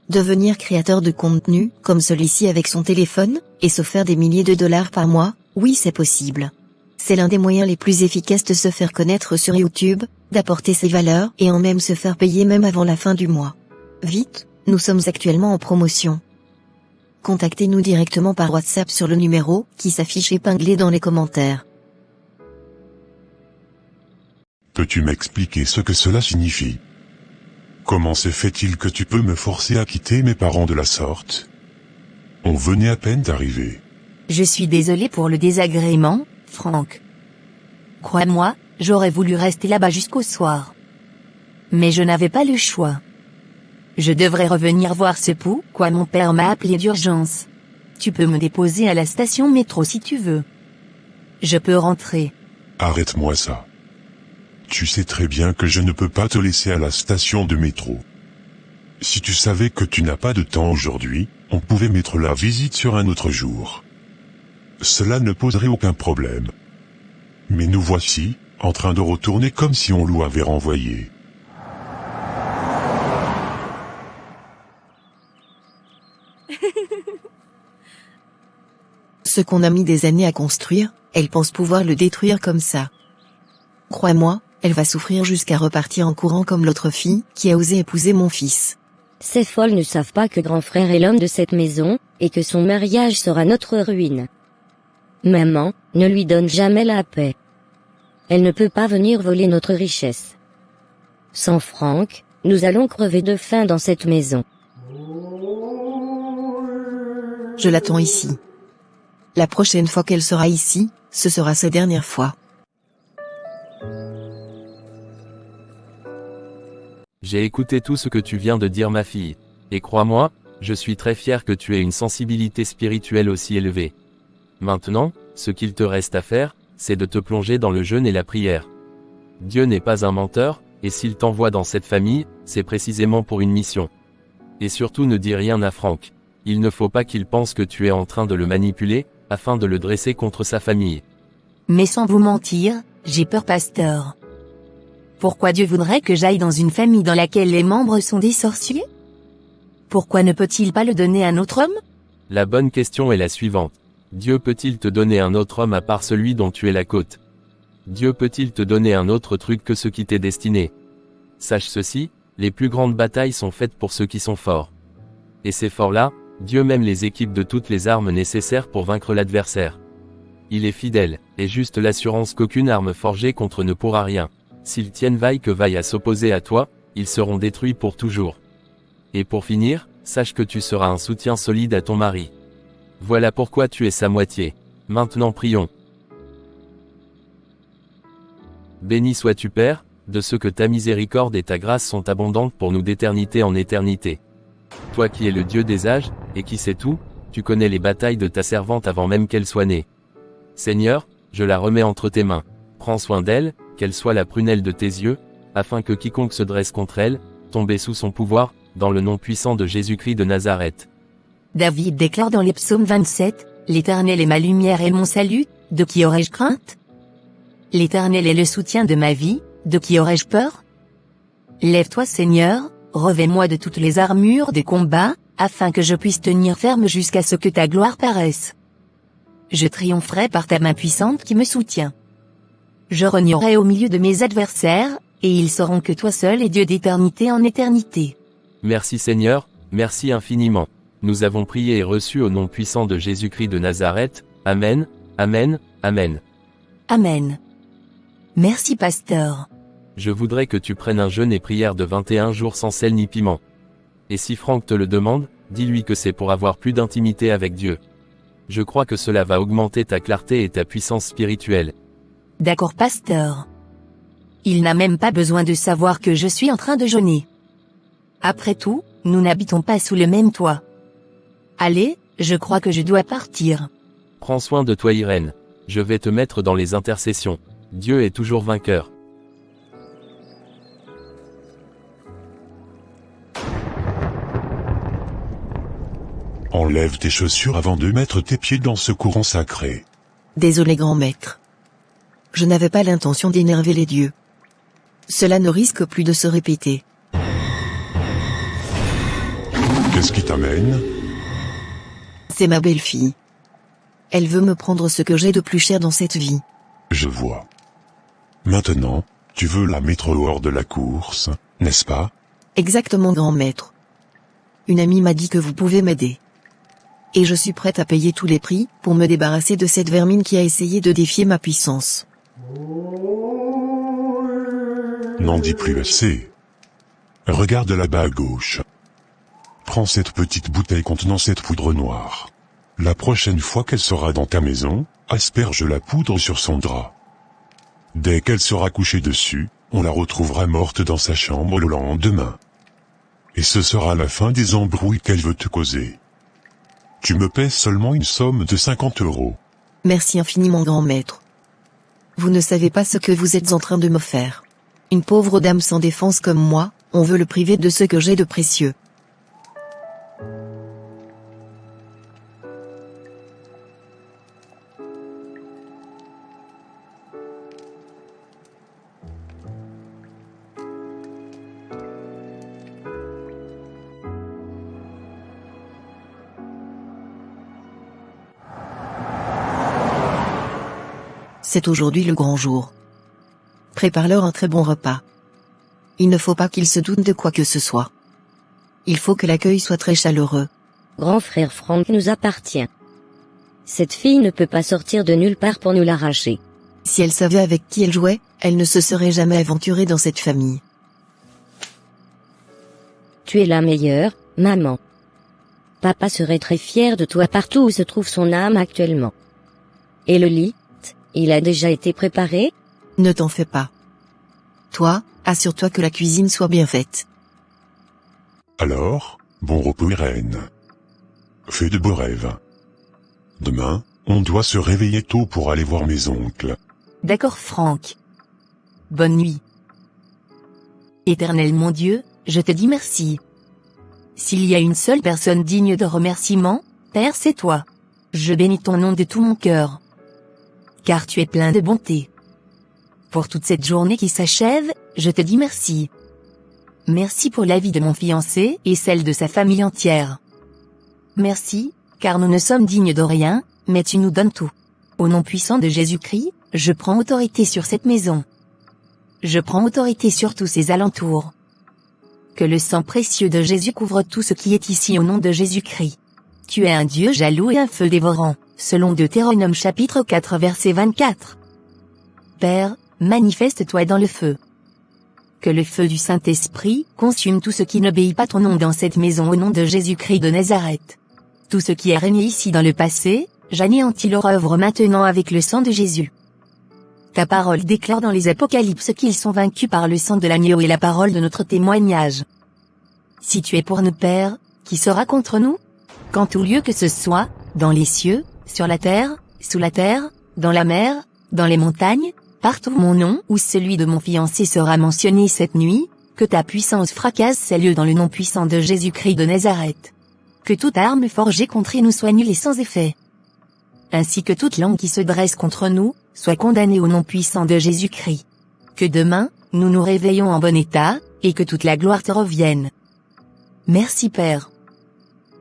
Devenir créateur de contenu, comme celui-ci avec son téléphone, et se faire des milliers de dollars par mois, oui c'est possible. C'est l'un des moyens les plus efficaces de se faire connaître sur YouTube, d'apporter ses valeurs et en même se faire payer même avant la fin du mois. Vite, nous sommes actuellement en promotion. Contactez-nous directement par WhatsApp sur le numéro qui s'affiche épinglé dans les commentaires.
Peux-tu m'expliquer ce que cela signifie? Comment se fait-il que tu peux me forcer à quitter mes parents de la sorte? On venait à peine d'arriver.
Je suis désolé pour le désagrément, Franck. Crois-moi, j'aurais voulu rester là-bas jusqu'au soir. Mais je n'avais pas le choix. Je devrais revenir voir ce pou, quoi mon père m'a appelé d'urgence. Tu peux me déposer à la station métro si tu veux. Je peux rentrer.
Arrête-moi ça. Tu sais très bien que je ne peux pas te laisser à la station de métro. Si tu savais que tu n'as pas de temps aujourd'hui, on pouvait mettre la visite sur un autre jour. Cela ne poserait aucun problème. Mais nous voici, en train de retourner comme si on nous avait renvoyé.
Ce qu'on a mis des années à construire, elle pense pouvoir le détruire comme ça. Crois-moi, elle va souffrir jusqu'à repartir en courant comme l'autre fille qui a osé épouser mon fils.
Ces folles ne savent pas que grand frère est l'homme de cette maison, et que son mariage sera notre ruine. Maman, ne lui donne jamais la paix. Elle ne peut pas venir voler notre richesse. Sans Franck, nous allons crever de faim dans cette maison.
Je l'attends ici. La prochaine fois qu'elle sera ici, ce sera sa dernière fois.
J'ai écouté tout ce que tu viens de dire ma fille. Et crois-moi, je suis très fier que tu aies une sensibilité spirituelle aussi élevée. Maintenant, ce qu'il te reste à faire, c'est de te plonger dans le jeûne et la prière. Dieu n'est pas un menteur, et s'il t'envoie dans cette famille, c'est précisément pour une mission. Et surtout ne dis rien à Franck. Il ne faut pas qu'il pense que tu es en train de le manipuler, afin de le dresser contre sa famille.
Mais sans vous mentir, j'ai peur, pasteur. Pourquoi Dieu voudrait que j'aille dans une famille dans laquelle les membres sont des sorciers? Pourquoi ne peut-il pas le donner à un autre homme?
La bonne question est la suivante. Dieu peut-il te donner un autre homme à part celui dont tu es la côte? Dieu peut-il te donner un autre truc que ce qui t'est destiné? Sache ceci, les plus grandes batailles sont faites pour ceux qui sont forts. Et ces forts-là, Dieu même les équipe de toutes les armes nécessaires pour vaincre l'adversaire. Il est fidèle, et juste l'assurance qu'aucune arme forgée contre ne pourra rien. S'ils tiennent vaille que vaille à s'opposer à toi, ils seront détruits pour toujours. Et pour finir, sache que tu seras un soutien solide à ton mari. Voilà pourquoi tu es sa moitié. Maintenant prions. Béni sois-tu Père, de ce que ta miséricorde et ta grâce sont abondantes pour nous d'éternité en éternité. Toi qui es le Dieu des âges, et qui sais tout, tu connais les batailles de ta servante avant même qu'elle soit née. Seigneur, je la remets entre tes mains. Prends soin d'elle, qu'elle soit la prunelle de tes yeux, afin que quiconque se dresse contre elle, tombe sous son pouvoir, dans le nom puissant de Jésus-Christ de Nazareth.
David déclare dans les psaumes 27, « L'Éternel est ma lumière et mon salut, de qui aurais-je crainte? L'Éternel est le soutien de ma vie, de qui aurais-je peur? Lève-toi Seigneur, revêt-moi de toutes les armures des combats, afin que je puisse tenir ferme jusqu'à ce que ta gloire paraisse. Je triompherai par ta main puissante qui me soutient. Je régnerai au milieu de mes adversaires, et ils sauront que toi seul es Dieu d'éternité en éternité. »
Merci Seigneur, merci infiniment. Nous avons prié et reçu au nom puissant de Jésus-Christ de Nazareth. Amen, Amen, Amen.
Amen. Merci pasteur.
Je voudrais que tu prennes un jeûne et prière de 21 jours sans sel ni piment. Et si Franck te le demande, dis-lui que c'est pour avoir plus d'intimité avec Dieu. Je crois que cela va augmenter ta clarté et ta puissance spirituelle.
D'accord pasteur. Il n'a même pas besoin de savoir que je suis en train de jeûner. Après tout, nous n'habitons pas sous le même toit. Allez, je crois que je dois partir.
Prends soin de toi Irène. Je vais te mettre dans les intercessions. Dieu est toujours vainqueur.
Enlève tes chaussures avant de mettre tes pieds dans ce courant sacré.
Désolé grand maître. Je n'avais pas l'intention d'énerver les dieux. Cela ne risque plus de se répéter.
Qu'est-ce qui t'amène?
C'est ma belle-fille. Elle veut me prendre ce que j'ai de plus cher dans cette vie.
Je vois. Maintenant, tu veux la mettre hors de la course, n'est-ce pas?
Exactement, grand maître. Une amie m'a dit que vous pouvez m'aider. Et je suis prête à payer tous les prix pour me débarrasser de cette vermine qui a essayé de défier ma puissance.
N'en dis plus assez. Regarde là-bas à gauche. Prends cette petite bouteille contenant cette poudre noire. La prochaine fois qu'elle sera dans ta maison, asperge la poudre sur son drap. Dès qu'elle sera couchée dessus, on la retrouvera morte dans sa chambre le lendemain. Et ce sera la fin des embrouilles qu'elle veut te causer. Tu me paies seulement une somme de 50 €.
Merci infiniment, grand maître. Vous ne savez pas ce que vous êtes en train de me faire. Une pauvre dame sans défense comme moi, on veut le priver de ce que j'ai de précieux. C'est aujourd'hui le grand jour. Prépare-leur un très bon repas. Il ne faut pas qu'ils se doutent de quoi que ce soit. Il faut que l'accueil soit très chaleureux.
Grand frère Franck nous appartient. Cette fille ne peut pas sortir de nulle part pour nous l'arracher.
Si elle savait avec qui elle jouait, elle ne se serait jamais aventurée dans cette famille.
Tu es la meilleure, maman. Papa serait très fier de toi partout où se trouve son âme actuellement. Et le lit, il a déjà été préparé?
Ne t'en fais pas. Toi, assure-toi que la cuisine soit bien faite.
Alors, bon repos Irène. Fais de beaux rêves. Demain, on doit se réveiller tôt pour aller voir mes oncles.
D'accord, Franck. Bonne nuit. Éternel mon Dieu, je te dis merci. S'il y a une seule personne digne de remerciement, Père, c'est toi. Je bénis ton nom de tout mon cœur. Car tu es plein de bonté. Pour toute cette journée qui s'achève, je te dis merci. Merci pour la vie de mon fiancé et celle de sa famille entière. Merci, car nous ne sommes dignes de rien, mais tu nous donnes tout. Au nom puissant de Jésus-Christ, je prends autorité sur cette maison. Je prends autorité sur tous ses alentours. Que le sang précieux de Jésus couvre tout ce qui est ici au nom de Jésus-Christ. Tu es un Dieu jaloux et un feu dévorant, selon Deutéronome chapitre 4 verset 24. Père, manifeste-toi dans le feu. Que le feu du Saint-Esprit consume tout ce qui n'obéit pas ton nom dans cette maison au nom de Jésus-Christ de Nazareth. Tout ce qui est régné ici dans le passé, j'anéantis leur œuvre maintenant avec le sang de Jésus. Ta parole déclare dans les Apocalypses qu'ils sont vaincus par le sang de l'agneau et la parole de notre témoignage. Si tu es pour nous, Père, qui sera contre nous? Qu'en tout lieu que ce soit, dans les cieux, sur la terre, sous la terre, dans la mer, dans les montagnes, partout où mon nom ou celui de mon fiancé sera mentionné cette nuit, que ta puissance fracasse ces lieux dans le nom puissant de Jésus-Christ de Nazareth. Que toute arme forgée contre nous soit nulle et sans effet. Ainsi que toute langue qui se dresse contre nous, soit condamnée au nom puissant de Jésus-Christ. Que demain, nous nous réveillons en bon état, et que toute la gloire te revienne. Merci Père.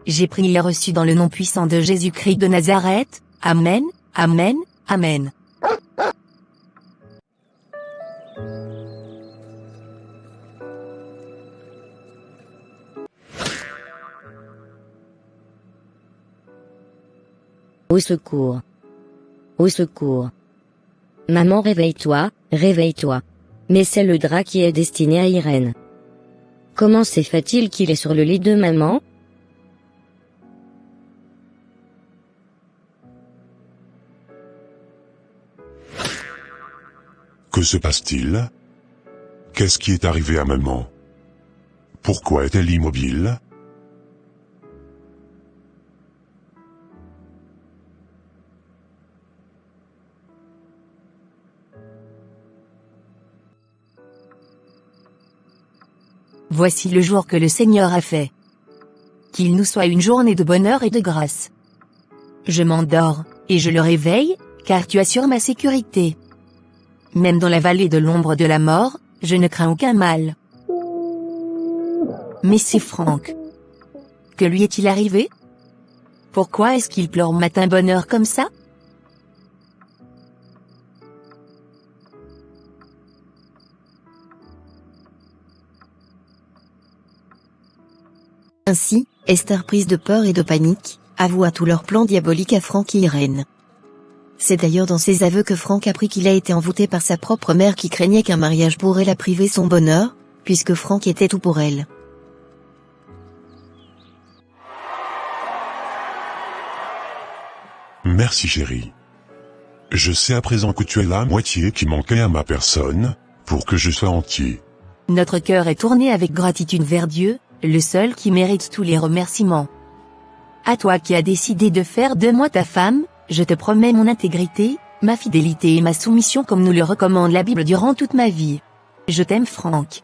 J'ai prié et reçu dans le nom puissant de Jésus-Christ de Nazareth. Amen, Amen, Amen.
Au secours. Au secours. Maman, réveille-toi, réveille-toi. Mais c'est le drap qui est destiné à Irène. Comment se fait-il qu'il est sur le lit de maman?
Que se passe-t-il? Qu'est-ce qui est arrivé à maman? Pourquoi est-elle immobile?
Voici le jour que le Seigneur a fait. Qu'il nous soit une journée de bonheur et de grâce. Je m'endors, et je le réveille, car tu assures ma sécurité. Même dans la vallée de l'ombre de la mort, je ne crains aucun mal. Mais c'est Franck. Que lui est-il arrivé? Pourquoi est-ce qu'il pleure matin bonheur comme ça?
Ainsi, Esther, prise de peur et de panique, avoua tous leurs plans diaboliques à Franck et Irène. C'est d'ailleurs dans ses aveux que Franck apprit qu'il a été envoûté par sa propre mère qui craignait qu'un mariage pourrait la priver son bonheur, puisque Franck était tout pour elle.
Merci chérie. Je sais à présent que tu es la moitié qui manquait à ma personne, pour que je sois entier.
Notre cœur est tourné avec gratitude vers Dieu, le seul qui mérite tous les remerciements. À toi qui as décidé de faire de moi ta femme, je te promets mon intégrité, ma fidélité et ma soumission comme nous le recommande la Bible durant toute ma vie. Je t'aime Franck.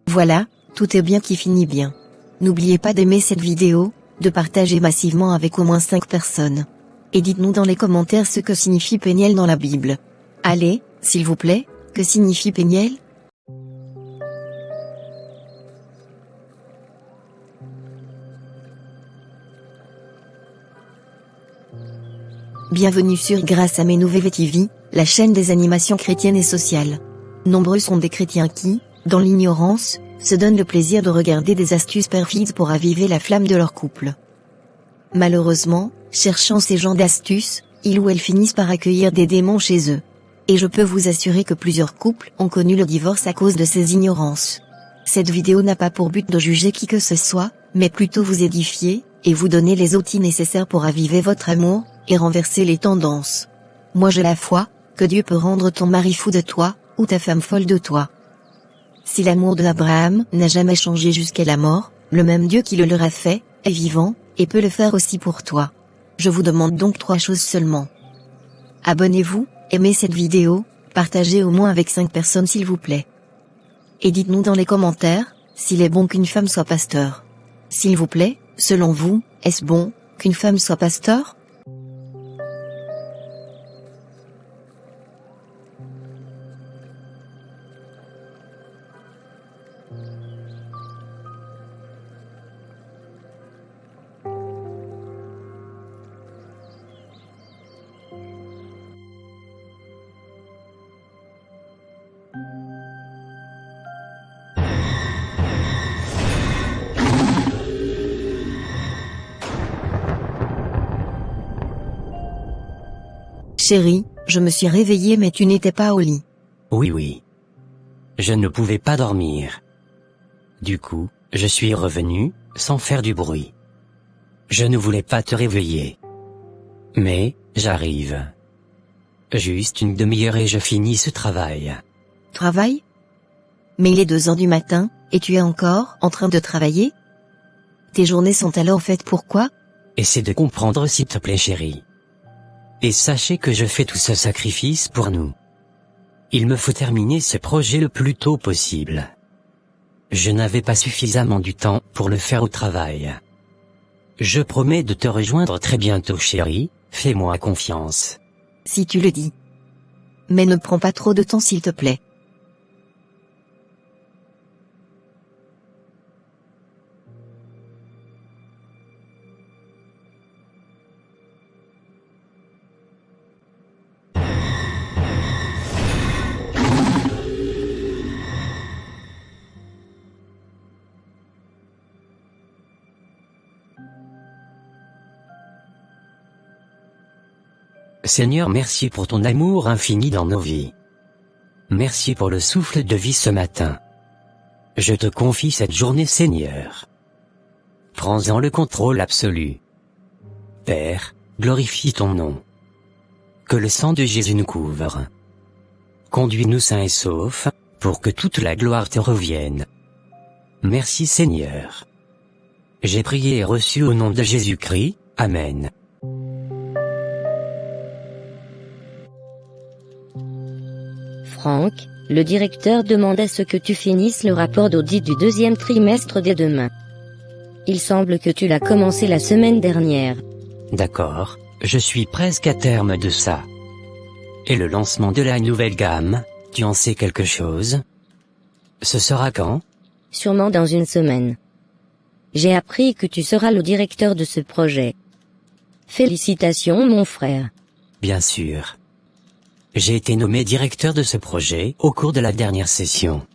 Voilà, tout est bien qui finit bien. N'oubliez pas d'aimer cette vidéo, de partager massivement avec au moins 5 personnes. Et dites-nous dans les commentaires ce que signifie Péniel dans la Bible. Allez, s'il vous plaît, que signifie Péniel? Bienvenue sur Grâce à Ménouvé TV, la chaîne des animations chrétiennes et sociales. Nombreux sont des chrétiens qui, dans l'ignorance, se donnent le plaisir de regarder des astuces perfides pour aviver la flamme de leur couple. Malheureusement, cherchant ces genres d'astuces, ils ou elles finissent par accueillir des démons chez eux. Et je peux vous assurer que plusieurs couples ont connu le divorce à cause de ces ignorances. Cette vidéo n'a pas pour but de juger qui que ce soit, mais plutôt vous édifier, et vous donner les outils nécessaires pour aviver votre amour, et renverser les tendances. Moi j'ai la foi, que Dieu peut rendre ton mari fou de toi, ou ta femme folle de toi. Si l'amour d'Abraham n'a jamais changé jusqu'à la mort, le même Dieu qui le leur a fait, est vivant, et peut le faire aussi pour toi. Je vous demande donc 3 choses seulement. Abonnez-vous, aimez cette vidéo, partagez au moins avec 5 personnes s'il vous plaît. Et dites-nous dans les commentaires, s'il est bon qu'une femme soit pasteur. S'il vous plaît, selon vous, est-ce bon, qu'une femme soit pasteur? Chérie, je me suis réveillée mais tu n'étais pas au lit.
Oui. Je ne pouvais pas dormir. Du coup, je suis revenu, sans faire du bruit. Je ne voulais pas te réveiller. Mais, j'arrive. Juste une demi-heure et je finis ce travail.
Travail? Mais il est 2 heures du matin, et tu es encore en train de travailler? Tes journées sont alors faites pour quoi?
Essaie de comprendre s'il te plaît chérie. Et sachez que je fais tout ce sacrifice pour nous. Il me faut terminer ce projet le plus tôt possible. Je n'avais pas suffisamment du temps pour le faire au travail. Je promets de te rejoindre très bientôt chérie, fais-moi confiance.
Si tu le dis. Mais ne prends pas trop de temps s'il te plaît.
Seigneur, merci pour ton amour infini dans nos vies. Merci pour le souffle de vie ce matin. Je te confie cette journée Seigneur. Prends-en le contrôle absolu. Père, glorifie ton nom. Que le sang de Jésus nous couvre. Conduis-nous sains et saufs, pour que toute la gloire te revienne. Merci Seigneur. J'ai prié et reçu au nom de Jésus-Christ, Amen.
Franck, le directeur demande à ce que tu finisses le rapport d'audit du 2e trimestre dès demain. Il semble que tu l'as commencé la semaine dernière.
D'accord, je suis presque à terme de ça. Et le lancement de la nouvelle gamme, Tu en sais quelque chose? Ce sera quand?
Sûrement dans une semaine. J'ai appris que tu seras le directeur de ce projet. Félicitations mon frère.
Bien sûr. J'ai été nommé directeur de ce projet au cours de la dernière session.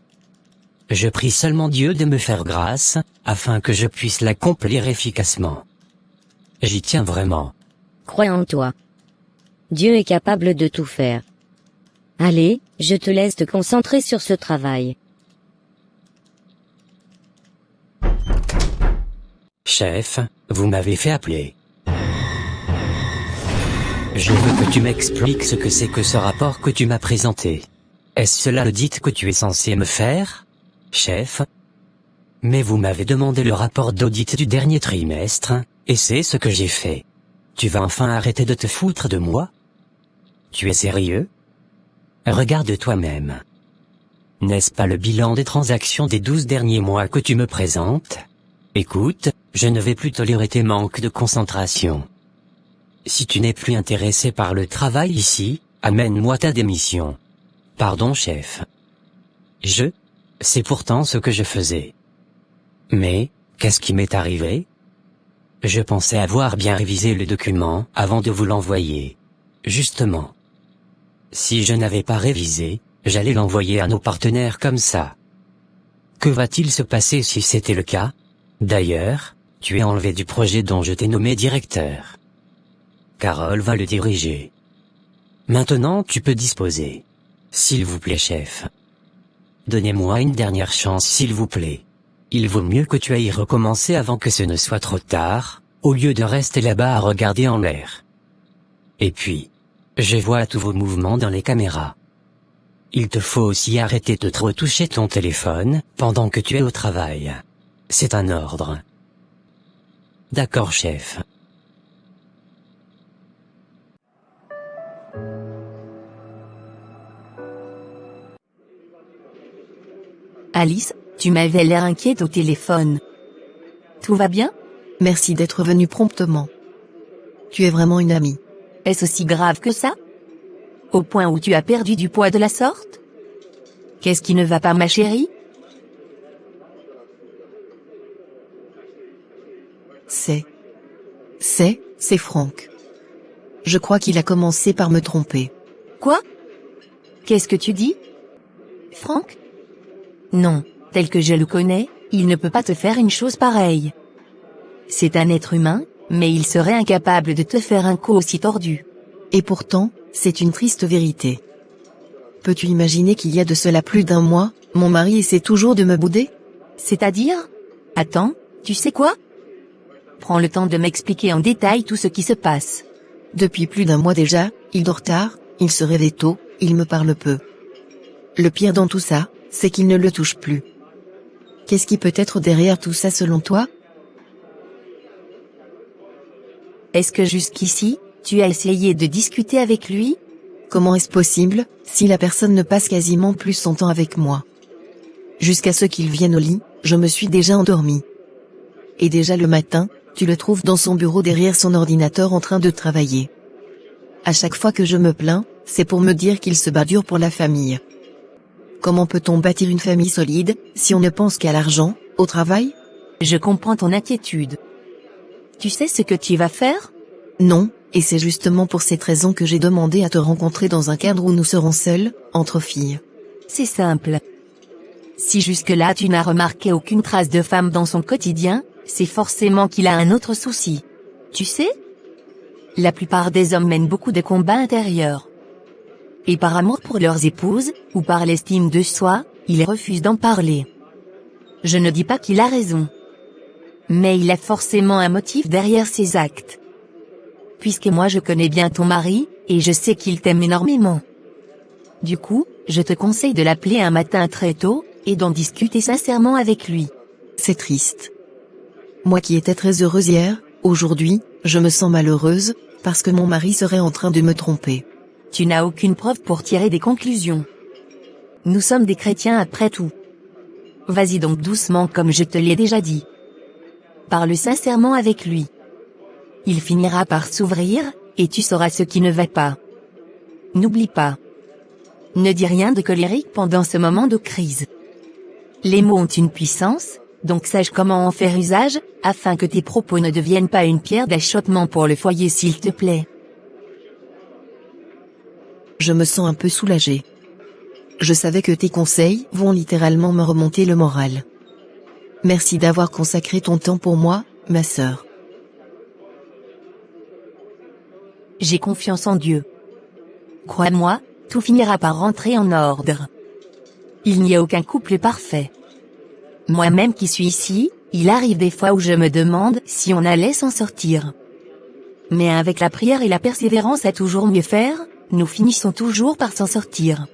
Je prie seulement Dieu de me faire grâce, afin que je puisse l'accomplir efficacement. J'y tiens vraiment.
Crois en toi. Dieu est capable de tout faire. Allez, je te laisse te concentrer sur ce travail.
Chef, vous m'avez fait appeler. Je veux que tu m'expliques ce que c'est que ce rapport que tu m'as présenté. Est-ce cela l'audit que tu es censé me faire, chef? Mais vous m'avez demandé le rapport d'audit du dernier trimestre, et c'est ce que j'ai fait. Tu vas enfin arrêter de te foutre de moi? Tu es sérieux? Regarde toi-même. N'est-ce pas le bilan des transactions des 12 derniers mois que tu me présentes? Écoute, je ne vais plus tolérer tes manques de concentration. Si tu n'es plus intéressé par le travail ici, amène-moi ta démission. Pardon, chef. C'est pourtant ce que je faisais. Mais, qu'est-ce qui m'est arrivé? Je pensais avoir bien révisé le document avant de vous l'envoyer. Justement. Si je n'avais pas révisé, j'allais l'envoyer à nos partenaires comme ça. Que va-t-il se passer si c'était le cas? D'ailleurs, tu es enlevé du projet dont je t'ai nommé directeur. Carole va le diriger. Maintenant tu peux disposer. S'il vous plaît, chef. Donnez-moi une dernière chance s'il vous plaît. Il vaut mieux que tu ailles recommencer avant que ce ne soit trop tard, au lieu de rester là-bas à regarder en l'air. Et puis, je vois tous vos mouvements dans les caméras. Il te faut aussi arrêter de trop toucher ton téléphone pendant que tu es au travail. C'est un ordre. D'accord, chef.
Alice, tu m'avais l'air inquiète au téléphone. Tout va bien?
Merci d'être venu promptement. Tu es vraiment une amie.
Est-ce aussi grave que ça? Au point où tu as perdu du poids de la sorte? Qu'est-ce qui ne va pas, ma chérie?
C'est Franck. Je crois qu'il a commencé par me tromper.
Quoi? Qu'est-ce que tu dis? Franck? Non, tel que je le connais, il ne peut pas te faire une chose pareille. C'est un être humain, mais il serait incapable de te faire un coup aussi tordu.
Et pourtant, c'est une triste vérité. Peux-tu imaginer qu'il y a de cela plus d'un mois, mon mari essaie toujours de me bouder?
C'est-à-dire? Attends, tu sais quoi? Prends le temps de m'expliquer en détail tout ce qui se passe.
Depuis plus d'un mois déjà, il dort tard, il se réveille tôt, il me parle peu. Le pire dans tout ça, c'est qu'il ne le touche plus. Qu'est-ce qui peut être derrière tout ça selon toi?
Est-ce que jusqu'ici, tu as essayé de discuter avec lui?
Comment est-ce possible, si la personne ne passe quasiment plus son temps avec moi? Jusqu'à ce qu'il vienne au lit, je me suis déjà endormie. Et déjà le matin, tu le trouves dans son bureau derrière son ordinateur en train de travailler. À chaque fois que je me plains, c'est pour me dire qu'il se bat dur pour la famille. Comment peut-on bâtir une famille solide, si on ne pense qu'à l'argent, au travail?
Je comprends ton inquiétude. Tu sais ce que tu vas faire?
Non, et c'est justement pour cette raison que j'ai demandé à te rencontrer dans un cadre où nous serons seuls, entre filles.
C'est simple. Si jusque-là tu n'as remarqué aucune trace de femme dans son quotidien, c'est forcément qu'il a un autre souci. Tu sais? La plupart des hommes mènent beaucoup de combats intérieurs. Et par amour pour leurs épouses, ou par l'estime de soi, ils refusent d'en parler. Je ne dis pas qu'il a raison. Mais il a forcément un motif derrière ses actes. Puisque moi je connais bien ton mari, et je sais qu'il t'aime énormément. Du coup, je te conseille de l'appeler un matin très tôt, et d'en discuter sincèrement avec lui.
C'est triste. Moi qui étais très heureuse hier, aujourd'hui, je me sens malheureuse, parce que mon mari serait en train de me tromper.
Tu n'as aucune preuve pour tirer des conclusions. Nous sommes des chrétiens après tout. Vas-y donc doucement comme je te l'ai déjà dit. Parle sincèrement avec lui. Il finira par s'ouvrir, et tu sauras ce qui ne va pas. N'oublie pas. Ne dis rien de colérique pendant ce moment de crise. Les mots ont une puissance, donc sache comment en faire usage, afin que tes propos ne deviennent pas une pierre d'achoppement pour le foyer s'il te plaît.
Je me sens un peu soulagée. Je savais que tes conseils vont littéralement me remonter le moral. Merci d'avoir consacré ton temps pour moi, ma sœur.
J'ai confiance en Dieu. Crois-moi, tout finira par rentrer en ordre. Il n'y a aucun couple parfait. Moi-même qui suis ici, il arrive des fois où je me demande si on allait s'en sortir. Mais avec la prière et la persévérance à toujours mieux faire, nous finissons toujours par s'en sortir.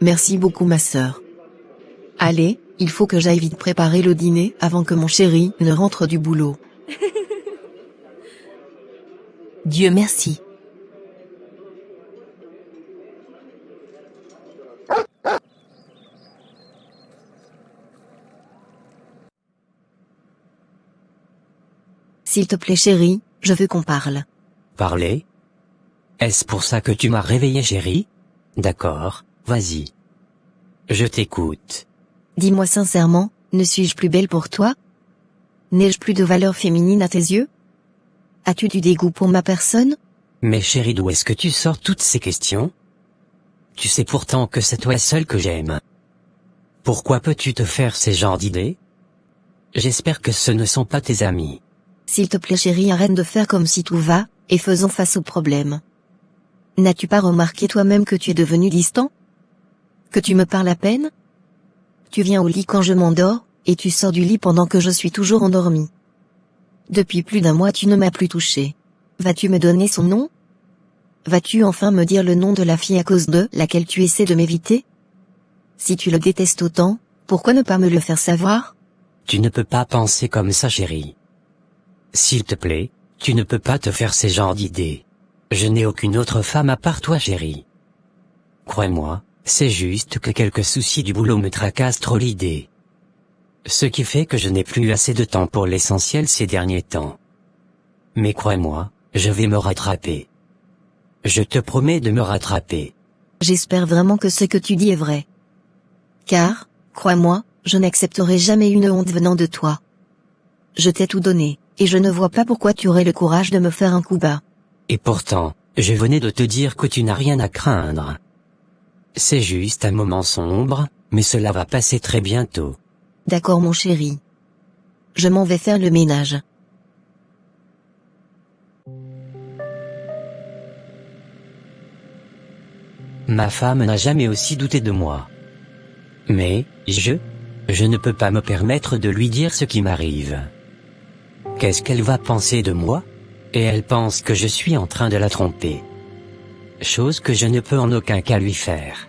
Merci beaucoup ma sœur. Allez, il faut que j'aille vite préparer le dîner avant que mon chéri ne rentre du boulot.
Dieu merci.
S'il te plaît chéri, je veux qu'on parle.
Parler? Est-ce pour ça que tu m'as réveillé chérie? D'accord, vas-y. Je t'écoute.
Dis-moi sincèrement, ne suis-je plus belle pour toi? N'ai-je plus de valeur féminine à tes yeux? As-tu du dégoût pour ma personne?
Mais chérie, d'où est-ce que tu sors toutes ces questions? Tu sais pourtant que c'est toi seule que j'aime. Pourquoi peux-tu te faire ces genres d'idées? J'espère que ce ne sont pas tes amis.
S'il te plaît chérie, arrête de faire comme si tout va, et faisons face au problème. N'as-tu pas remarqué toi-même que tu es devenu distant? Que tu me parles à peine? Tu viens au lit quand je m'endors, et tu sors du lit pendant que je suis toujours endormi. Depuis plus d'un mois tu ne m'as plus touché. Vas-tu me donner son nom? Vas-tu enfin me dire le nom de la fille à cause de laquelle tu essaies de m'éviter? Si tu le détestes autant, pourquoi ne pas me le faire savoir?
Tu ne peux pas penser comme ça chérie. S'il te plaît, tu ne peux pas te faire ces genres d'idées. Je n'ai aucune autre femme à part toi chérie. Crois-moi, c'est juste que quelques soucis du boulot me tracassent trop l'idée. Ce qui fait que je n'ai plus assez de temps pour l'essentiel ces derniers temps. Mais crois-moi, je vais me rattraper. Je te promets de me rattraper.
J'espère vraiment que ce que tu dis est vrai. Car, crois-moi, je n'accepterai jamais une honte venant de toi. Je t'ai tout donné, et je ne vois pas pourquoi tu aurais le courage de me faire un coup bas.
Et pourtant, je venais de te dire que tu n'as rien à craindre. C'est juste un moment sombre, mais cela va passer très bientôt.
D'accord mon chéri. Je m'en vais faire le ménage.
Ma femme n'a jamais aussi douté de moi. Mais, je ne peux pas me permettre de lui dire ce qui m'arrive. Qu'est-ce qu'elle va penser de moi? Et elle pense que je suis en train de la tromper. Chose que je ne peux en aucun cas lui faire.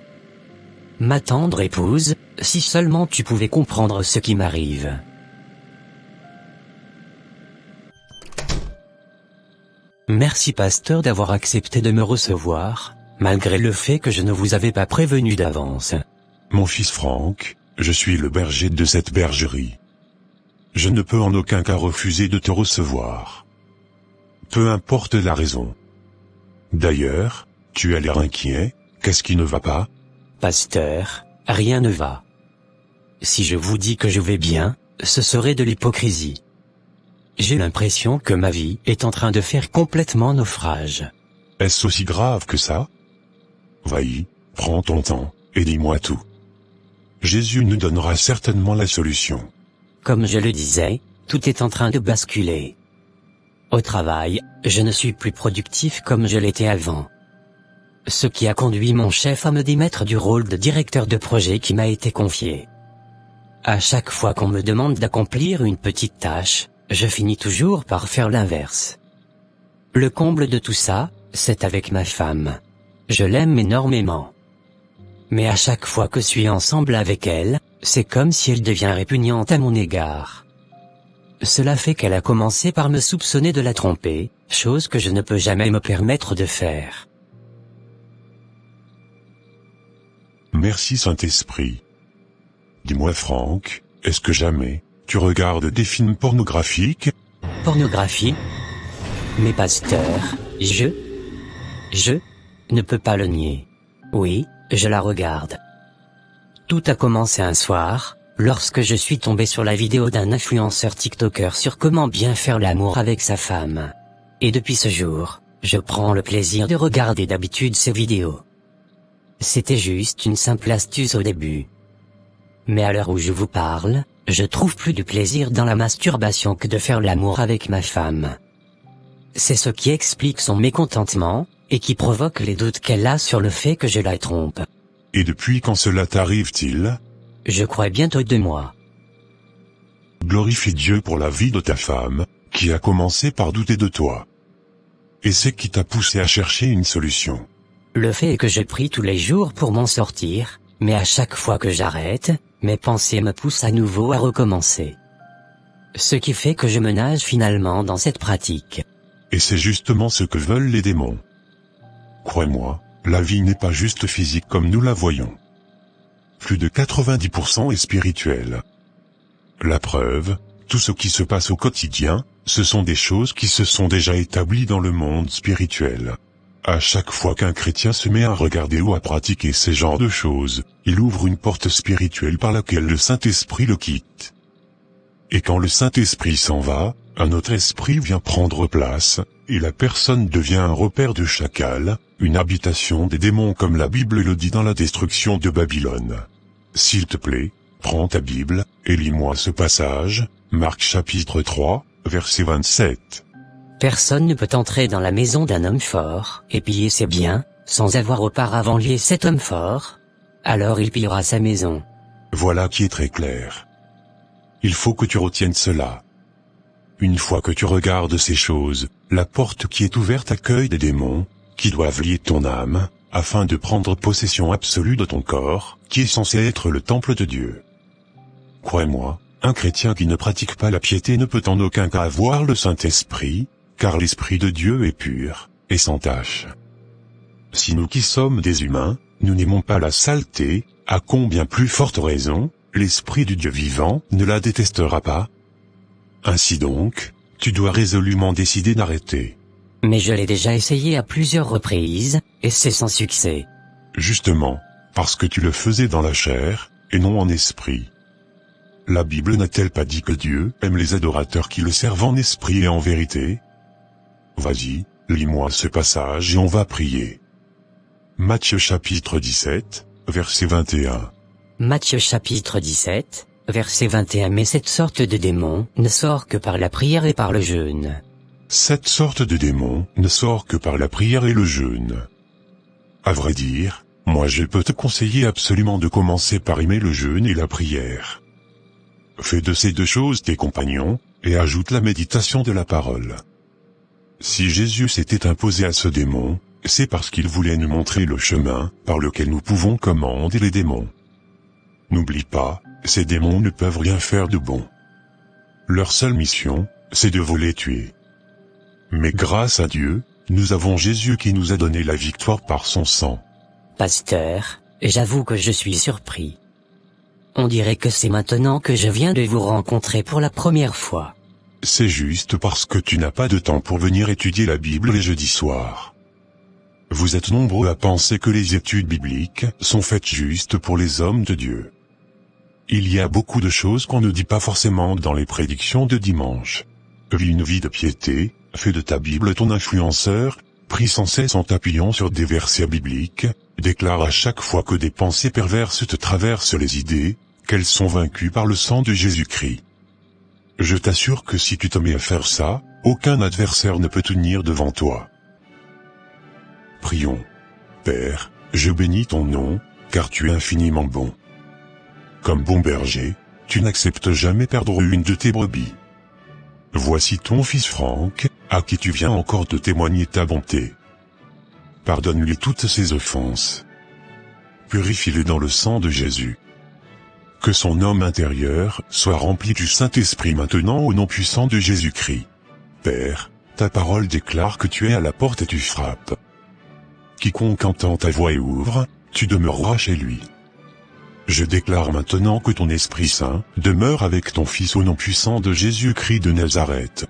Ma tendre épouse, si seulement tu pouvais comprendre ce qui m'arrive. Merci pasteur d'avoir accepté de me recevoir, malgré le fait que je ne vous avais pas prévenu d'avance.
Mon fils Franck, je suis le berger de cette bergerie. Je ne peux en aucun cas refuser de te recevoir. Peu importe la raison. D'ailleurs, tu as l'air inquiet, qu'est-ce qui ne va pas?
Pasteur, rien ne va. Si je vous dis que je vais bien, ce serait de l'hypocrisie. J'ai l'impression que ma vie est en train de faire complètement naufrage.
Est-ce aussi grave que ça? Vas-y, prends ton temps, et dis-moi tout. Jésus nous donnera certainement la solution.
Comme je le disais, tout est en train de basculer. Au travail, je ne suis plus productif comme je l'étais avant. Ce qui a conduit mon chef à me démettre du rôle de directeur de projet qui m'a été confié. À chaque fois qu'on me demande d'accomplir une petite tâche, je finis toujours par faire l'inverse. Le comble de tout ça, c'est avec ma femme. Je l'aime énormément. Mais à chaque fois que je suis ensemble avec elle, c'est comme si elle devient répugnante à mon égard. Cela fait qu'elle a commencé par me soupçonner de la tromper, chose que je ne peux jamais me permettre de faire.
Merci Saint-Esprit. Dis-moi Franck, est-ce que jamais, tu regardes des films pornographiques?
Pornographie? Mais pasteur, je ne peux pas le nier. Oui, je la regarde. Tout a commencé un soir, lorsque je suis tombé sur la vidéo d'un influenceur TikToker sur comment bien faire l'amour avec sa femme. Et depuis ce jour, je prends le plaisir de regarder d'habitude ces vidéos. C'était juste une simple astuce au début. Mais à l'heure où je vous parle, je trouve plus du plaisir dans la masturbation que de faire l'amour avec ma femme. C'est ce qui explique son mécontentement, et qui provoque les doutes qu'elle a sur le fait que je la trompe.
Et depuis quand cela t'arrive-t-il?
Je crois bientôt 2 mois.
Glorifie Dieu pour la vie de ta femme, qui a commencé par douter de toi. Et c'est qui t'a poussé à chercher une solution.
Le fait est que je prie tous les jours pour m'en sortir, mais à chaque fois que j'arrête, mes pensées me poussent à nouveau à recommencer. Ce qui fait que je me nage finalement dans cette pratique.
Et c'est justement ce que veulent les démons. Crois-moi, la vie n'est pas juste physique comme nous la voyons. Plus de 90% est spirituel. La preuve, tout ce qui se passe au quotidien, ce sont des choses qui se sont déjà établies dans le monde spirituel. À chaque fois qu'un chrétien se met à regarder ou à pratiquer ces genres de choses, il ouvre une porte spirituelle par laquelle le Saint-Esprit le quitte. Et quand le Saint-Esprit s'en va, un autre esprit vient prendre place, et la personne devient un repère de chacal, une habitation des démons comme la Bible le dit dans la destruction de Babylone. S'il te plaît, prends ta Bible, et lis-moi ce passage, Marc chapitre 3, verset 27.
Personne ne peut entrer dans la maison d'un homme fort, et piller ses biens, sans avoir auparavant lié cet homme fort. Alors il pillera sa maison.
Voilà qui est très clair. Il faut que tu retiennes cela. Une fois que tu regardes ces choses, la porte qui est ouverte accueille des démons, qui doivent lier ton âme, afin de prendre possession absolue de ton corps, qui est censé être le temple de Dieu. Crois-moi, un chrétien qui ne pratique pas la piété ne peut en aucun cas avoir le Saint-Esprit, car l'Esprit de Dieu est pur, et sans tache. Si nous qui sommes des humains, nous n'aimons pas la saleté, à combien plus forte raison, l'Esprit du Dieu vivant ne la détestera pas. Ainsi donc, tu dois résolument décider d'arrêter.
Mais je l'ai déjà essayé à plusieurs reprises, et c'est sans succès.
Justement, parce que tu le faisais dans la chair, et non en esprit. La Bible n'a-t-elle pas dit que Dieu aime les adorateurs qui le servent en esprit et en vérité? Vas-y, lis-moi ce passage et on va prier. Matthieu chapitre 17, verset 21.
Matthieu chapitre 17, verset 21. Mais cette sorte de démon ne sort que par la prière et par le jeûne.
Cette sorte de démon ne sort que par la prière et le jeûne. À vrai dire, moi je peux te conseiller absolument de commencer par aimer le jeûne et la prière. Fais de ces 2 choses tes compagnons, et ajoute la méditation de la parole. Si Jésus s'était imposé à ce démon, c'est parce qu'il voulait nous montrer le chemin par lequel nous pouvons commander les démons. N'oublie pas, ces démons ne peuvent rien faire de bon. Leur seule mission, c'est de voler et tuer. Mais grâce à Dieu, nous avons Jésus qui nous a donné la victoire par son sang.
Pasteur, j'avoue que je suis surpris. On dirait que c'est maintenant que je viens de vous rencontrer pour la première fois.
C'est juste parce que tu n'as pas de temps pour venir étudier la Bible les jeudis soirs. Vous êtes nombreux à penser que les études bibliques sont faites juste pour les hommes de Dieu. Il y a beaucoup de choses qu'on ne dit pas forcément dans les prédictions de dimanche. Vis une vie de piété, fais de ta Bible ton influenceur, prie sans cesse en t'appuyant sur des versets bibliques, déclare à chaque fois que des pensées perverses te traversent les idées, qu'elles sont vaincues par le sang de Jésus-Christ. Je t'assure que si tu te mets à faire ça, aucun adversaire ne peut tenir devant toi. Prions. Père, je bénis ton nom, car tu es infiniment bon. Comme bon berger, tu n'acceptes jamais perdre une de tes brebis. Voici ton fils Franck, à qui tu viens encore de témoigner ta bonté. Pardonne-lui toutes ses offenses. Purifie-le dans le sang de Jésus. Que son homme intérieur soit rempli du Saint-Esprit maintenant au nom puissant de Jésus-Christ. Père, ta parole déclare que tu es à la porte et tu frappes. Quiconque entend ta voix et ouvre, tu demeureras chez lui. Je déclare maintenant que ton Esprit Saint demeure avec ton Fils au nom puissant de Jésus-Christ de Nazareth.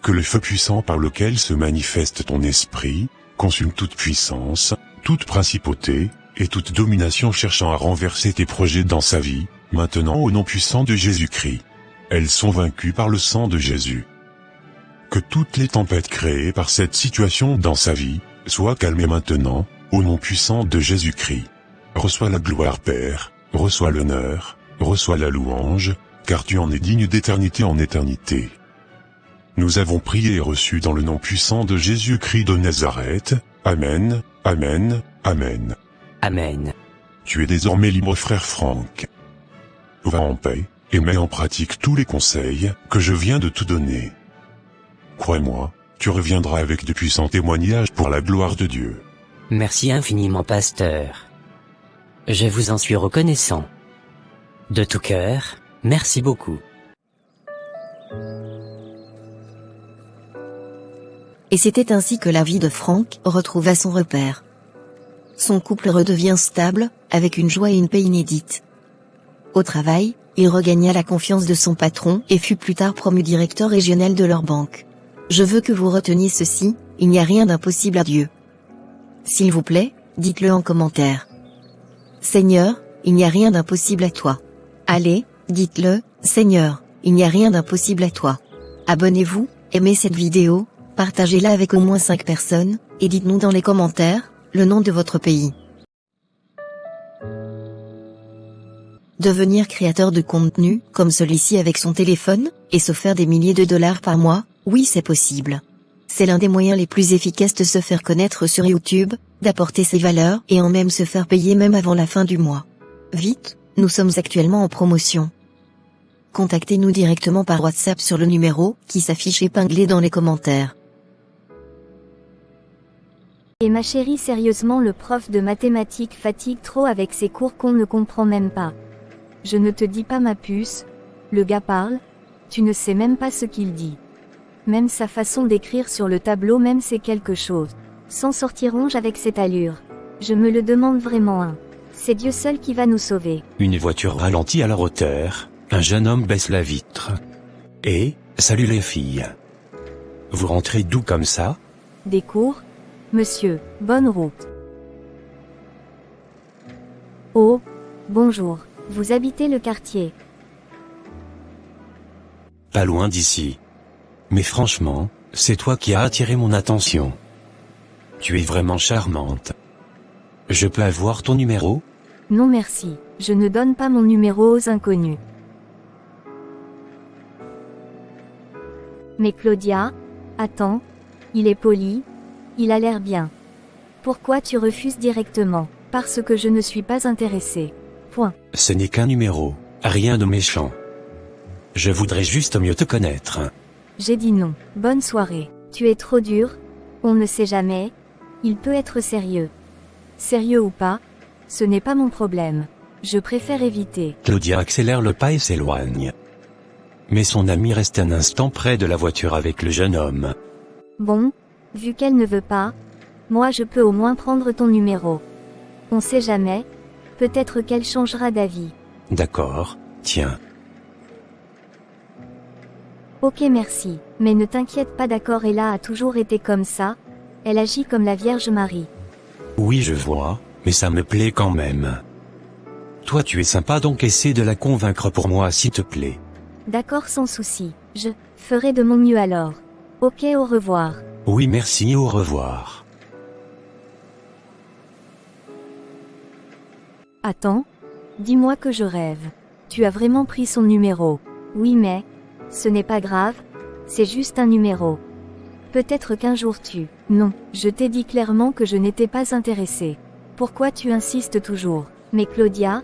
Que le feu puissant par lequel se manifeste ton Esprit consume toute puissance, toute principauté, et toute domination cherchant à renverser tes projets dans sa vie, maintenant au nom puissant de Jésus-Christ. Elles sont vaincues par le sang de Jésus. Que toutes les tempêtes créées par cette situation dans sa vie, soient calmées maintenant, au nom puissant de Jésus-Christ. Reçois la gloire Père, reçois l'honneur, reçois la louange, car tu en es digne d'éternité en éternité. Nous avons prié et reçu dans le nom puissant de Jésus-Christ de Nazareth. Amen, Amen, Amen.
Amen.
Tu es désormais libre frère Franck. Va en paix, et mets en pratique tous les conseils que je viens de te donner. Crois-moi, tu reviendras avec de puissants témoignages pour la gloire de Dieu.
Merci infiniment, pasteur. Je vous en suis reconnaissant. De tout cœur, merci beaucoup.
Et c'était ainsi que la vie de Franck retrouva son repère. Son couple redevient stable, avec une joie et une paix inédites. Au travail, il regagna la confiance de son patron et fut plus tard promu directeur régional de leur banque. Je veux que vous reteniez ceci, il n'y a rien d'impossible à Dieu. S'il vous plaît, dites-le en commentaire. Seigneur, il n'y a rien d'impossible à toi. Allez, dites-le, Seigneur, il n'y a rien d'impossible à toi. Abonnez-vous, aimez cette vidéo, partagez-la avec au moins 5 personnes, et dites-nous dans les commentaires, le nom de votre pays. Devenir créateur de contenu, comme celui-ci avec son téléphone, et se faire des milliers de dollars par mois, oui c'est possible. C'est l'un des moyens les plus efficaces de se faire connaître sur YouTube, d'apporter ses valeurs et en même se faire payer même avant la fin du mois. Vite, nous sommes actuellement en promotion. Contactez-nous directement par WhatsApp sur le numéro qui s'affiche épinglé dans les commentaires.
Et ma chérie, sérieusement, le prof de mathématiques fatigue trop avec ses cours qu'on ne comprend même pas. Je ne te dis pas ma puce, le gars parle, tu ne sais même pas ce qu'il dit. Même sa façon d'écrire sur le tableau même c'est quelque chose. S'en sortirons-je avec cette allure? Je me le demande vraiment. C'est Dieu seul qui va nous sauver.
Une voiture ralentit à leur hauteur, un jeune homme baisse la vitre. Et, salut les filles. Vous rentrez d'où comme ça?
Des cours? Monsieur, bonne route. Oh, bonjour, vous habitez le quartier?
Pas loin d'ici. Mais franchement, c'est toi qui as attiré mon attention. Tu es vraiment charmante. Je peux avoir ton numéro?
Non merci, je ne donne pas mon numéro aux inconnus. Mais Claudia, attends, il est poli, il a l'air bien. Pourquoi tu refuses directement? Parce que je ne suis pas intéressée. Point.
Ce n'est qu'un numéro, rien de méchant. Je voudrais juste mieux te connaître.
J'ai dit non. Bonne soirée. Tu es trop dur. On ne sait jamais. Il peut être sérieux. Sérieux ou pas, ce n'est pas mon problème. Je préfère éviter.
Claudia accélère le pas et s'éloigne. Mais son ami reste un instant près de la voiture avec le jeune homme.
Bon, vu qu'elle ne veut pas, moi je peux au moins prendre ton numéro. On sait jamais, peut-être qu'elle changera d'avis.
D'accord, tiens.
Ok merci, mais ne t'inquiète pas d'accord, Ella a toujours été comme ça, elle agit comme la Vierge Marie.
Oui je vois, mais ça me plaît quand même. Toi tu es sympa donc essaie de la convaincre pour moi s'il te plaît.
D'accord sans souci, je ferai de mon mieux alors. Ok au revoir.
Oui merci et au revoir.
Attends, dis-moi que je rêve. Tu as vraiment pris son numéro. Oui mais, ce n'est pas grave, c'est juste un numéro. Peut-être qu'un jour tu... Non, je t'ai dit clairement que je n'étais pas intéressée. Pourquoi tu insistes toujours? Mais Claudia,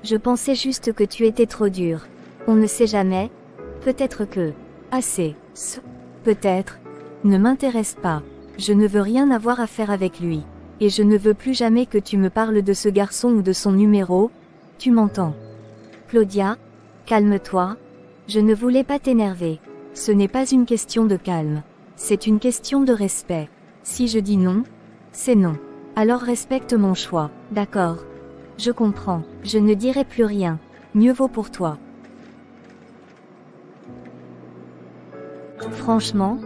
je pensais juste que tu étais trop dure. On ne sait jamais, peut-être que... Assez, peut-être, ne m'intéresse pas. Je ne veux rien avoir à faire avec lui. Et je ne veux plus jamais que tu me parles de ce garçon ou de son numéro, tu m'entends? Claudia, calme-toi. Je ne voulais pas t'énerver. Ce n'est pas une question de calme. C'est une question de respect. Si je dis non, c'est non. Alors respecte mon choix, d'accord? Je comprends. Je ne dirai plus rien. Mieux vaut pour toi. Franchement,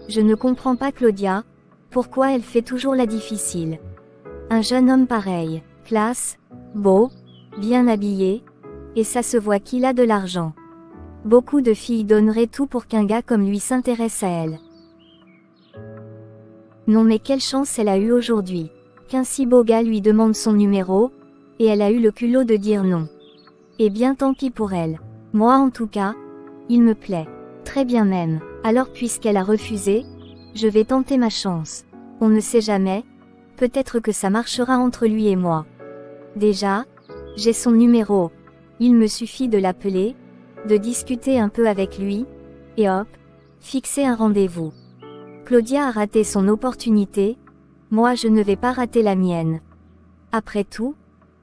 je ne comprends pas Claudia. Pourquoi elle fait toujours la difficile? Un jeune homme pareil, classe, beau, bien habillé, et ça se voit qu'il a de l'argent. Beaucoup de filles donneraient tout pour qu'un gars comme lui s'intéresse à elle. Non mais quelle chance elle a eue aujourd'hui. Qu'un si beau gars lui demande son numéro, et elle a eu le culot de dire non. Eh bien tant pis pour elle. Moi en tout cas, il me plaît. Très bien même. Alors puisqu'elle a refusé, je vais tenter ma chance. On ne sait jamais, peut-être que ça marchera entre lui et moi. Déjà, j'ai son numéro. Il me suffit de l'appeler, de discuter un peu avec lui, et hop, fixer un rendez-vous. Claudia a raté son opportunité, moi je ne vais pas rater la mienne. Après tout,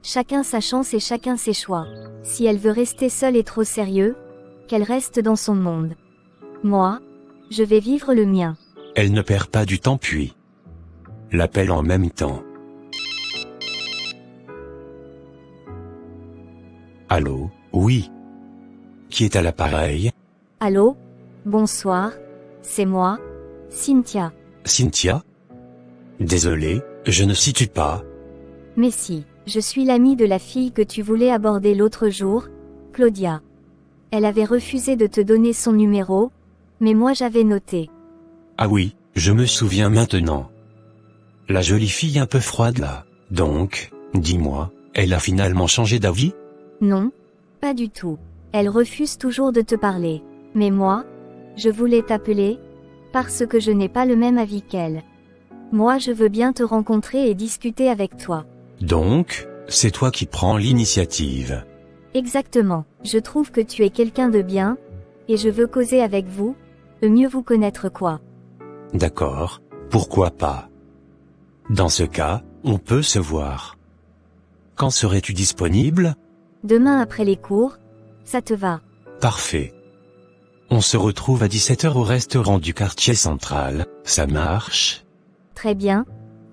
chacun sa chance et chacun ses choix. Si elle veut rester seule et trop sérieux, qu'elle reste dans son monde. Moi, je vais vivre le mien.
Elle ne perd pas du temps puis l'appelle en même temps. Allô, oui. Qui est à l'appareil?
Allô? Bonsoir, c'est moi, Cynthia.
Cynthia? Désolé, je ne situe pas.
Mais si, je suis l'amie de la fille que tu voulais aborder l'autre jour, Claudia. Elle avait refusé de te donner son numéro, mais moi j'avais noté.
Ah oui, je me souviens maintenant. La jolie fille un peu froide là. Donc, dis-moi, elle a finalement changé d'avis?
Non, pas du tout. Elle refuse toujours de te parler. Mais moi, je voulais t'appeler, parce que je n'ai pas le même avis qu'elle. Moi je veux bien te rencontrer et discuter avec toi.
Donc, c'est toi qui prends l'initiative.
Exactement, je trouve que tu es quelqu'un de bien, et je veux causer avec vous, mieux vous connaître quoi.
D'accord, pourquoi pas. Dans ce cas, on peut se voir. Quand serais-tu disponible?
Demain après les cours, ça te va?
Parfait. On se retrouve à 17h au restaurant du quartier central, ça marche?
Très bien,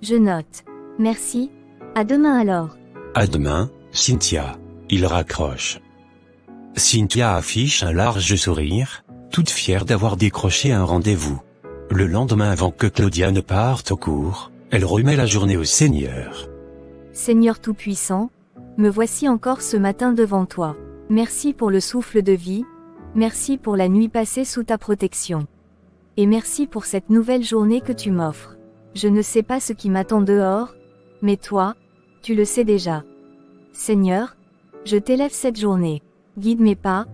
je note. Merci, à demain alors.
À demain, Cynthia. Il raccroche. Cynthia affiche un large sourire, toute fière d'avoir décroché un rendez-vous. Le lendemain avant que Claudia ne parte au cours, elle remet la journée au Seigneur.
Seigneur Tout-Puissant, me voici encore ce matin devant toi. Merci pour le souffle de vie, merci pour la nuit passée sous ta protection. Et merci pour cette nouvelle journée que tu m'offres. Je ne sais pas ce qui m'attend dehors, mais toi, tu le sais déjà. Seigneur, je t'élève cette journée. Guide mes pas,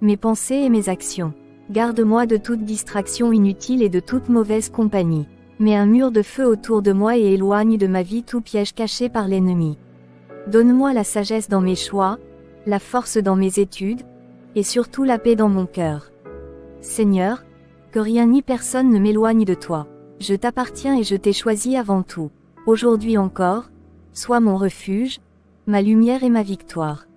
mes pensées et mes actions. Garde-moi de toute distraction inutile et de toute mauvaise compagnie. Mets un mur de feu autour de moi et éloigne de ma vie tout piège caché par l'ennemi. Donne-moi la sagesse dans mes choix, la force dans mes études, et surtout la paix dans mon cœur. Seigneur, que rien ni personne ne m'éloigne de toi. Je t'appartiens et je t'ai choisi avant tout. Aujourd'hui encore, sois mon refuge, ma lumière et ma victoire.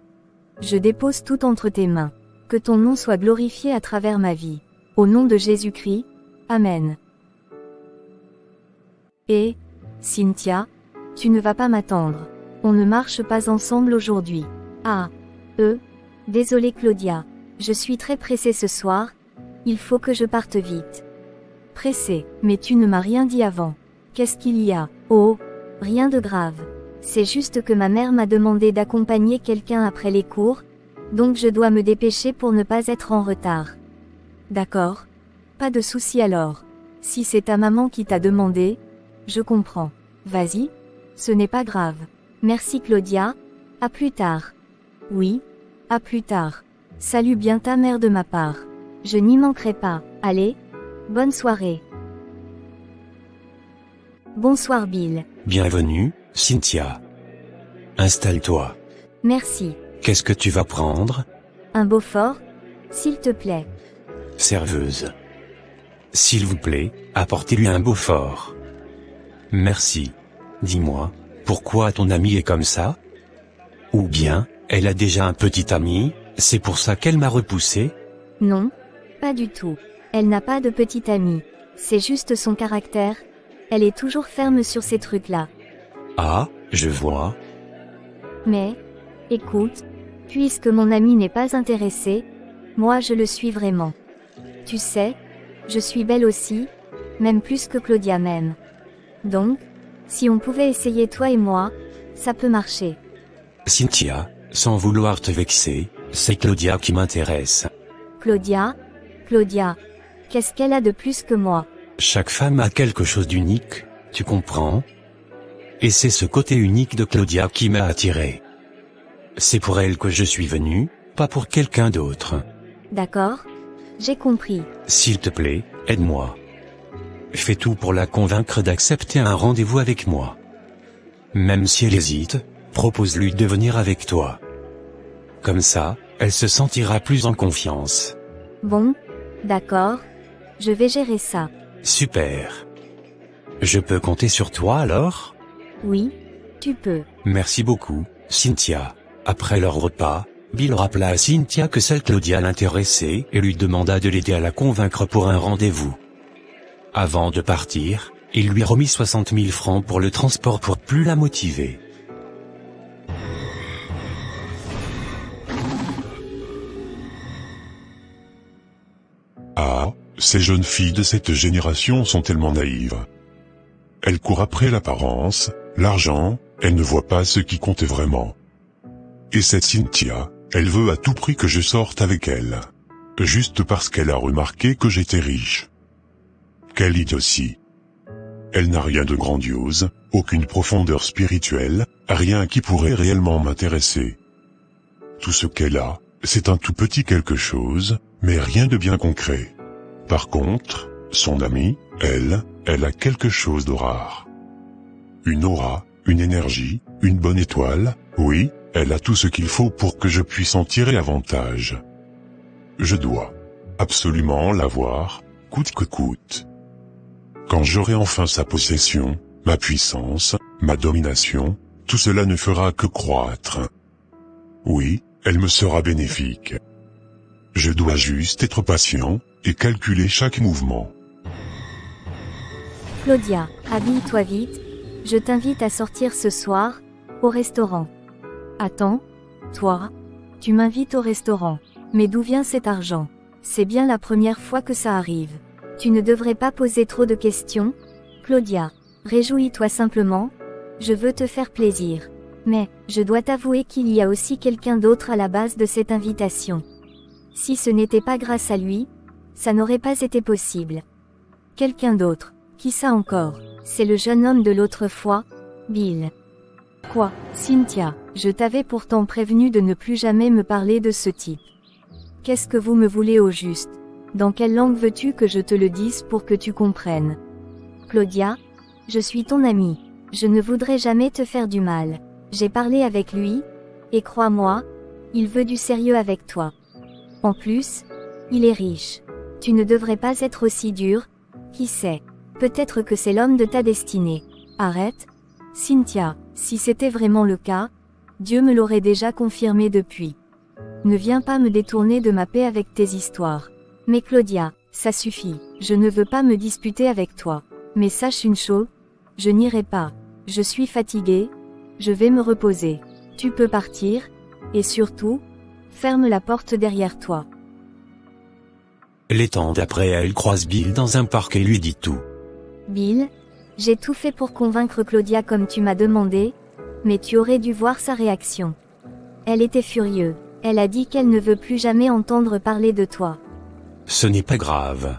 Je dépose tout entre tes mains. Que ton nom soit glorifié à travers ma vie. Au nom de Jésus-Christ, Amen. Et, Cynthia, tu ne vas pas m'attendre. On ne marche pas ensemble aujourd'hui. Ah. Désolée Claudia. Je suis très pressée ce soir. Il faut que je parte vite. Pressée, mais tu ne m'as rien dit avant. Qu'est-ce qu'il y a? Oh, rien de grave. C'est juste que ma mère m'a demandé d'accompagner quelqu'un après les cours, donc je dois me dépêcher pour ne pas être en retard. D'accord. Pas de souci alors. Si c'est ta maman qui t'a demandé, je comprends. Vas-y. Ce n'est pas grave. Merci Claudia. À plus tard. Oui. À plus tard. Salut bien ta mère de ma part. Je n'y manquerai pas. Allez. Bonne soirée. Bonsoir Bill.
Bienvenue, Cynthia. Installe-toi.
Merci.
Qu'est-ce que tu vas prendre?
Un Beaufort, s'il te plaît.
Serveuse. S'il vous plaît, apportez-lui un Beaufort. Merci. Dis-moi, pourquoi ton amie est comme ça? Ou bien, elle a déjà un petit ami, c'est pour ça qu'elle m'a repoussé?
Non, pas du tout. Elle n'a pas de petit ami. C'est juste son caractère. Elle est toujours ferme sur ces trucs-là.
Ah, je vois.
Mais, écoute, puisque mon ami n'est pas intéressé, moi je le suis vraiment. Tu sais, je suis belle aussi, même plus que Claudia même. Donc, si on pouvait essayer toi et moi, ça peut marcher.
Cynthia, sans vouloir te vexer, c'est Claudia qui m'intéresse.
Claudia? Claudia. Qu'est-ce qu'elle a de plus que moi?
Chaque femme a quelque chose d'unique, tu comprends? Et c'est ce côté unique de Claudia qui m'a attiré. C'est pour elle que je suis venu, pas pour quelqu'un d'autre.
D'accord? J'ai compris.
S'il te plaît, aide-moi. Fais tout pour la convaincre d'accepter un rendez-vous avec moi. Même si elle hésite, propose-lui de venir avec toi. Comme ça, elle se sentira plus en confiance.
Bon, d'accord. Je vais gérer ça.
Super. Je peux compter sur toi alors?
Oui, tu peux.
Merci beaucoup, Cynthia. Après leur repas, Bill rappela à Cynthia que seule Claudia l'intéressait et lui demanda de l'aider à la convaincre pour un rendez-vous. Avant de partir, il lui remit 60 000 francs pour le transport pour plus la motiver.
Ah, ces jeunes filles de cette génération sont tellement naïves. Elles courent après l'apparence, l'argent, elles ne voient pas ce qui compte vraiment. Et cette Cynthia, elle veut à tout prix que je sorte avec elle. Juste parce qu'elle a remarqué que j'étais riche. Quelle idiotie. Elle n'a rien de grandiose, aucune profondeur spirituelle, rien qui pourrait réellement m'intéresser. Tout ce qu'elle a, c'est un tout petit quelque chose, mais rien de bien concret. Par contre, son amie, elle a quelque chose de rare. Une aura, une énergie, une bonne étoile, oui, elle a tout ce qu'il faut pour que je puisse en tirer avantage. Je dois absolument l'avoir, coûte que coûte. Quand j'aurai enfin sa possession, ma puissance, ma domination, tout cela ne fera que croître. Oui, elle me sera bénéfique. Je dois juste être patient, et calculer chaque mouvement.
Claudia, habille-toi vite. Je t'invite à sortir ce soir, au restaurant. Attends, toi, tu m'invites au restaurant. Mais d'où vient cet argent? C'est bien la première fois que ça arrive. Tu ne devrais pas poser trop de questions, Claudia. Réjouis-toi simplement. Je veux te faire plaisir. Mais, je dois t'avouer qu'il y a aussi quelqu'un d'autre à la base de cette invitation. Si ce n'était pas grâce à lui, ça n'aurait pas été possible. Quelqu'un d'autre. Qui ça encore? C'est le jeune homme de l'autre fois, Bill. Quoi, Cynthia, je t'avais pourtant prévenu de ne plus jamais me parler de ce type. Qu'est-ce que vous me voulez au juste? Dans quelle langue veux-tu que je te le dise pour que tu comprennes? Claudia, je suis ton amie. Je ne voudrais jamais te faire du mal. J'ai parlé avec lui, et crois-moi, il veut du sérieux avec toi. En plus, il est riche. Tu ne devrais pas être aussi dur, qui sait? Peut-être que c'est l'homme de ta destinée. Arrête, Cynthia, si c'était vraiment le cas, Dieu me l'aurait déjà confirmé depuis. Ne viens pas me détourner de ma paix avec tes histoires. Mais Claudia, ça suffit, je ne veux pas me disputer avec toi. Mais sache une chose, je n'irai pas. Je suis fatiguée, je vais me reposer. Tu peux partir, et surtout, ferme la porte derrière toi.
Les temps d'après, elle croise Bill dans un parc et lui dit tout.
Bill, j'ai tout fait pour convaincre Claudia comme tu m'as demandé, mais tu aurais dû voir sa réaction. Elle était furieuse. Elle a dit qu'elle ne veut plus jamais entendre parler de toi.
Ce n'est pas grave.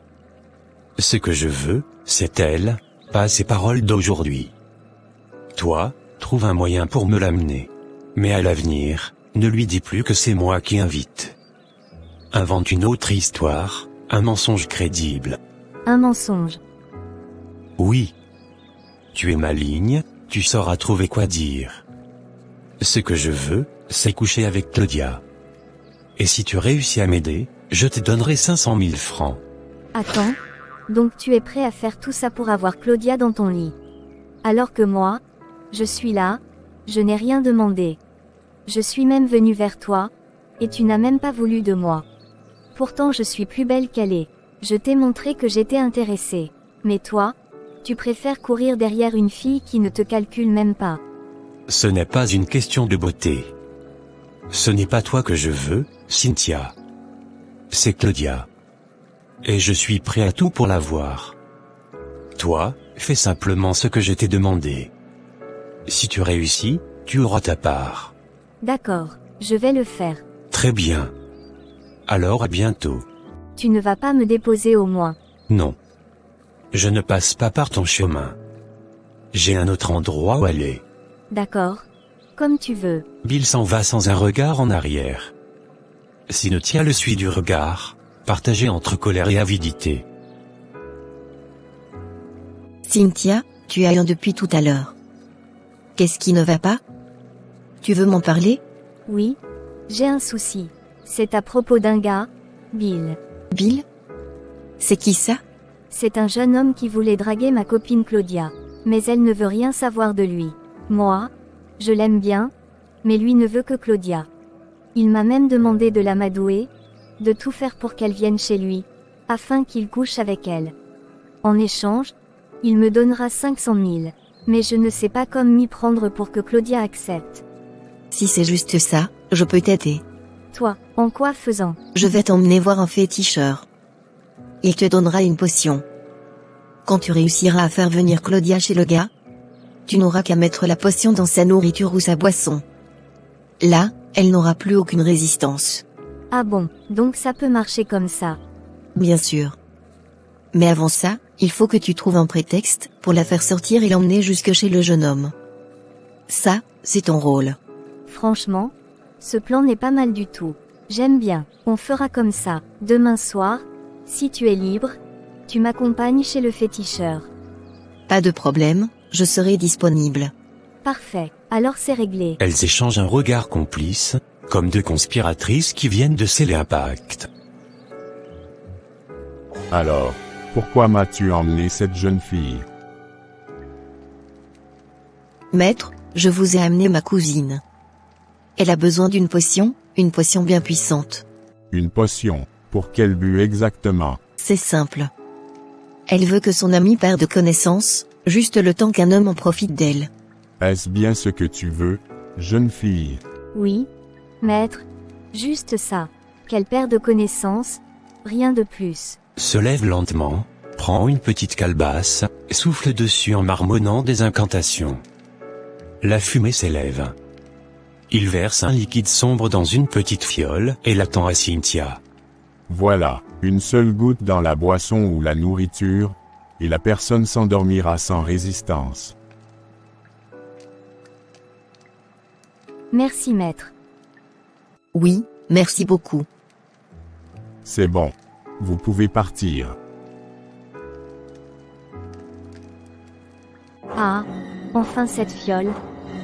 Ce que je veux, c'est elle, pas ses paroles d'aujourd'hui. Toi, trouve un moyen pour me l'amener. Mais à l'avenir, ne lui dis plus que c'est moi qui invite. Invente une autre histoire, un mensonge crédible.
Un mensonge.
Oui. Tu es maligne, tu sauras trouver quoi dire. Ce que je veux, c'est coucher avec Claudia. Et si tu réussis à m'aider, je te donnerai 500 000 francs.
Attends, donc tu es prêt à faire tout ça pour avoir Claudia dans ton lit? Alors que moi, je suis là, je n'ai rien demandé. Je suis même venue vers toi, et tu n'as même pas voulu de moi. Pourtant je suis plus belle qu'elle est. Je t'ai montré que j'étais intéressée. Mais toi, tu préfères courir derrière une fille qui ne te calcule même pas.
Ce n'est pas une question de beauté. Ce n'est pas toi que je veux, Cynthia. C'est Claudia. Et je suis prêt à tout pour la voir. Toi, fais simplement ce que je t'ai demandé. Si tu réussis, tu auras ta part.
D'accord, je vais le faire.
Très bien. Alors à bientôt.
Tu ne vas pas me déposer au moins.
Non. Je ne passe pas par ton chemin. J'ai un autre endroit où aller.
D'accord. Comme tu veux.
Bill s'en va sans un regard en arrière. Cynthia le suit du regard, partagé entre colère et avidité.
Cynthia, tu as rien depuis tout à l'heure. Qu'est-ce qui ne va pas? Tu veux m'en parler?
Oui. J'ai un souci. C'est à propos d'un gars, Bill.
Bill? C'est qui ça?
C'est un jeune homme qui voulait draguer ma copine Claudia. Mais elle ne veut rien savoir de lui. Moi, je l'aime bien, mais lui ne veut que Claudia. Il m'a même demandé de l'amadouer, de tout faire pour qu'elle vienne chez lui, afin qu'il couche avec elle. En échange, il me donnera 500 000, mais je ne sais pas comment m'y prendre pour que Claudia accepte.
Si c'est juste ça, je peux t'aider.
Toi, en quoi faisant?
Je vais t'emmener voir un féticheur. Il te donnera une potion. Quand tu réussiras à faire venir Claudia chez le gars, tu n'auras qu'à mettre la potion dans sa nourriture ou sa boisson. Là, elle n'aura plus aucune résistance.
Ah bon, donc ça peut marcher comme ça.
Bien sûr. Mais avant ça, il faut que tu trouves un prétexte pour la faire sortir et l'emmener jusque chez le jeune homme. Ça, c'est ton rôle.
Franchement, ce plan n'est pas mal du tout. J'aime bien, on fera comme ça. Demain soir, si tu es libre, tu m'accompagnes chez le féticheur.
Pas de problème, je serai disponible.
Parfait, alors c'est réglé.
Elles échangent un regard complice, comme deux conspiratrices qui viennent de sceller un pacte.
Alors, pourquoi m'as-tu emmené cette jeune fille?
Maître, je vous ai amené ma cousine. Elle a besoin d'une potion bien puissante.
Une potion, pour quel but exactement?
C'est simple. Elle veut que son ami perde connaissance, juste le temps qu'un homme en profite d'elle.
Est-ce bien ce que tu veux, jeune fille?
Oui, maître, juste ça. Qu'elle perde connaissance, rien de plus.
Se lève lentement, prend une petite calebasse, souffle dessus en marmonnant des incantations. La fumée s'élève. Il verse un liquide sombre dans une petite fiole et l'attend à Cynthia.
Voilà, une seule goutte dans la boisson ou la nourriture, et la personne s'endormira sans résistance.
Merci maître.
Oui, merci beaucoup.
C'est bon. Vous pouvez partir.
Ah, enfin cette fiole.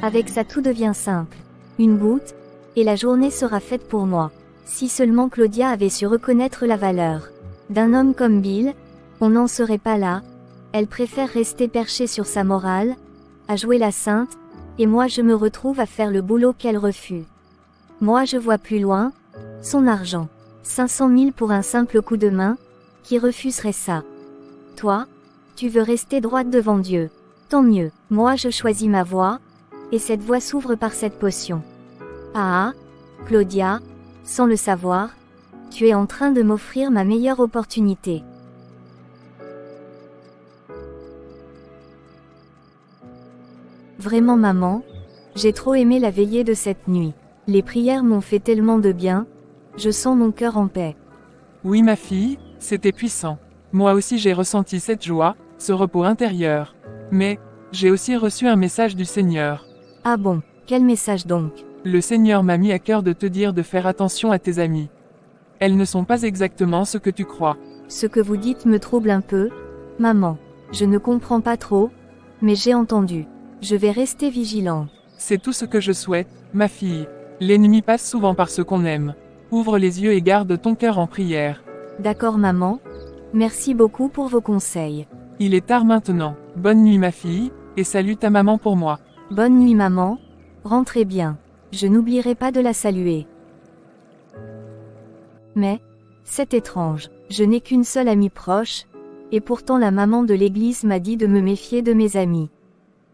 Avec ça tout devient simple. Une goutte, et la journée sera faite pour moi. Si seulement Claudia avait su reconnaître la valeur d'un homme comme Bill, on n'en serait pas là. Elle préfère rester perchée sur sa morale, à jouer la sainte, et moi je me retrouve à faire le boulot qu'elle refuse. Moi je vois plus loin, son argent. 500 000 pour un simple coup de main, qui refuserait ça? Toi, tu veux rester droite devant Dieu. Tant mieux, moi je choisis ma voie, et cette voie s'ouvre par cette potion. Ah, Claudia, sans le savoir, tu es en train de m'offrir ma meilleure opportunité. Vraiment maman, j'ai trop aimé la veillée de cette nuit. Les prières m'ont fait tellement de bien, je sens mon cœur en paix.
Oui ma fille, c'était puissant. Moi aussi j'ai ressenti cette joie, ce repos intérieur. Mais, j'ai aussi reçu un message du Seigneur.
Ah bon, quel message donc?
Le Seigneur m'a mis à cœur de te dire de faire attention à tes amis. Elles ne sont pas exactement ce que tu crois.
Ce que vous dites me trouble un peu, maman. Je ne comprends pas trop, mais j'ai entendu. Je vais rester vigilante.
C'est tout ce que je souhaite, ma fille. L'ennemi passe souvent par ce qu'on aime. Ouvre les yeux et garde ton cœur en prière.
D'accord maman. Merci beaucoup pour vos conseils.
Il est tard maintenant. Bonne nuit ma fille, et salut ta maman pour moi.
Bonne nuit maman. Rentrez bien. Je n'oublierai pas de la saluer. Mais, c'est étrange. Je n'ai qu'une seule amie proche, et pourtant la maman de l'église m'a dit de me méfier de mes amis.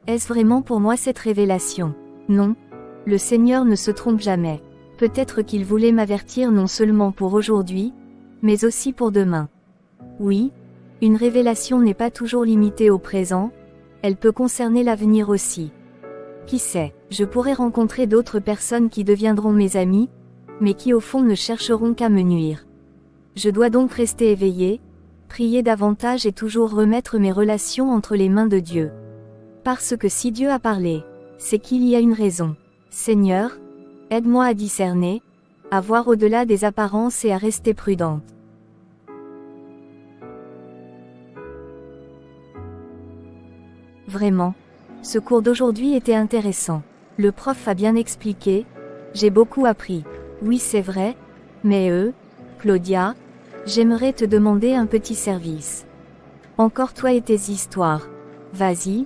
Est-ce vraiment pour moi cette révélation? Non. Le Seigneur ne se trompe jamais. Peut-être qu'il voulait m'avertir non seulement pour aujourd'hui, mais aussi pour demain. Oui, une révélation n'est pas toujours limitée au présent, elle peut concerner l'avenir aussi. Qui sait, je pourrais rencontrer d'autres personnes qui deviendront mes amis, mais qui au fond ne chercheront qu'à me nuire. Je dois donc rester éveillé, prier davantage et toujours remettre mes relations entre les mains de Dieu. Parce que si Dieu a parlé, c'est qu'il y a une raison. Seigneur, aide-moi à discerner, à voir au-delà des apparences et à rester prudente. Vraiment, ce cours d'aujourd'hui était intéressant. Le prof a bien expliqué, j'ai beaucoup appris. Oui, c'est vrai, mais Claudia, j'aimerais te demander un petit service. Encore toi et tes histoires. Vas-y,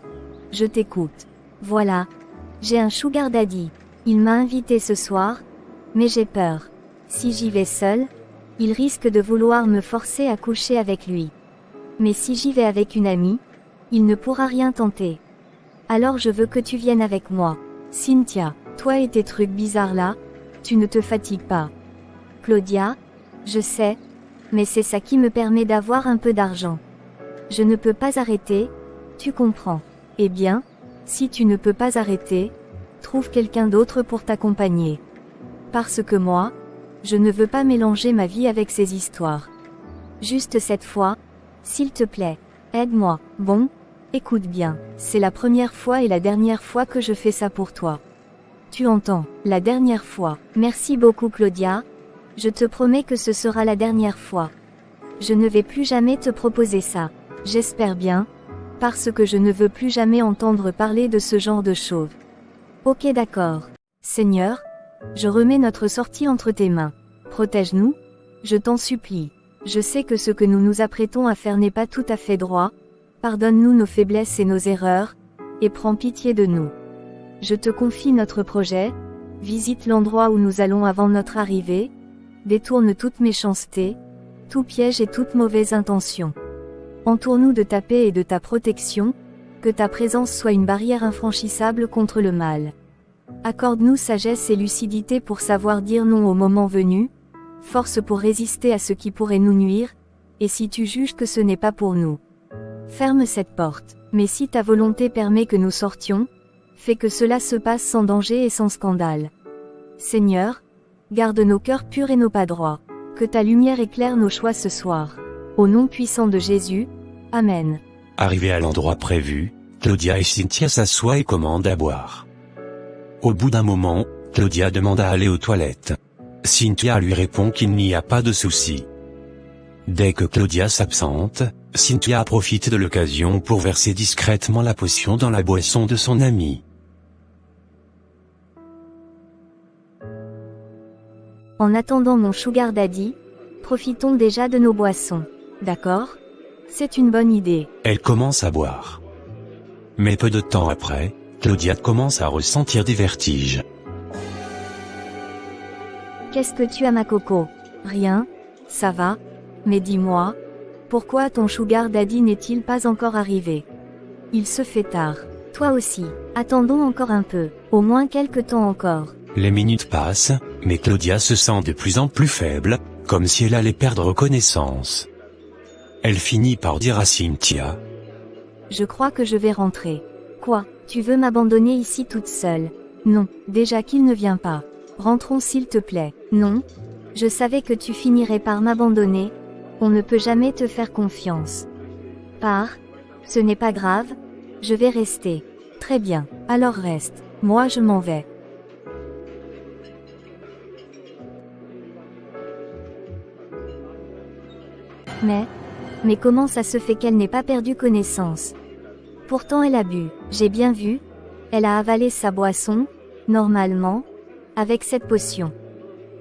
je t'écoute. Voilà, j'ai un sugar daddy. Il m'a invité ce soir, mais j'ai peur. Si j'y vais seule, il risque de vouloir me forcer à coucher avec lui. Mais si j'y vais avec une amie, il ne pourra rien tenter. Alors je veux que tu viennes avec moi. Cynthia, toi et tes trucs bizarres là, tu ne te fatigues pas. Claudia, je sais, mais c'est ça qui me permet d'avoir un peu d'argent. Je ne peux pas arrêter, tu comprends. Eh bien, si tu ne peux pas arrêter, trouve quelqu'un d'autre pour t'accompagner. Parce que moi, je ne veux pas mélanger ma vie avec ces histoires. Juste cette fois, s'il te plaît, aide-moi. Bon, écoute bien, c'est la première fois et la dernière fois que je fais ça pour toi. Tu entends, la dernière fois. Merci beaucoup Claudia, je te promets que ce sera la dernière fois. Je ne vais plus jamais te proposer ça. J'espère bien, parce que je ne veux plus jamais entendre parler de ce genre de choses. Ok d'accord. Seigneur, je remets notre sortie entre tes mains. Protège-nous, je t'en supplie. Je sais que ce que nous nous apprêtons à faire n'est pas tout à fait droit. Pardonne-nous nos faiblesses et nos erreurs, et prends pitié de nous. Je te confie notre projet, visite l'endroit où nous allons avant notre arrivée, détourne toute méchanceté, tout piège et toute mauvaise intention. Entoure-nous de ta paix et de ta protection, que ta présence soit une barrière infranchissable contre le mal. Accorde-nous sagesse et lucidité pour savoir dire non au moment venu, force pour résister à ce qui pourrait nous nuire, et si tu juges que ce n'est pas pour nous, ferme cette porte. Mais si ta volonté permet que nous sortions, fais que cela se passe sans danger et sans scandale. Seigneur, garde nos cœurs purs et nos pas droits. Que ta lumière éclaire nos choix ce soir. Au nom puissant de Jésus, Amen.
Arrivés à l'endroit prévu, Claudia et Cynthia s'assoient et commandent à boire. Au bout d'un moment, Claudia demande à aller aux toilettes. Cynthia lui répond qu'il n'y a pas de souci. Dès que Claudia s'absente, Cynthia profite de l'occasion pour verser discrètement la potion dans la boisson de son ami.
En attendant mon sugar daddy, profitons déjà de nos boissons. D'accord? C'est une bonne idée.
Elle commence à boire. Mais peu de temps après, Claudia commence à ressentir des vertiges.
Qu'est-ce que tu as ma coco? Rien? Ça va? Mais dis-moi, pourquoi ton sugar daddy n'est-il pas encore arrivé? Il se fait tard. Toi aussi. Attendons encore un peu. Au moins quelque temps encore.
Les minutes passent, mais Claudia se sent de plus en plus faible, comme si elle allait perdre connaissance. Elle finit par dire à Cynthia.
Je crois que je vais rentrer. Quoi? Tu veux m'abandonner ici toute seule? Non, déjà qu'il ne vient pas. Rentrons s'il te plaît. Non? Je savais que tu finirais par m'abandonner. On ne peut jamais te faire confiance. Pars. Ce n'est pas grave. Je vais rester. Très bien. Alors reste. Moi je m'en vais. Mais comment ça se fait qu'elle n'ait pas perdu connaissance? Pourtant elle a bu. J'ai bien vu. Elle a avalé sa boisson, normalement, avec cette potion.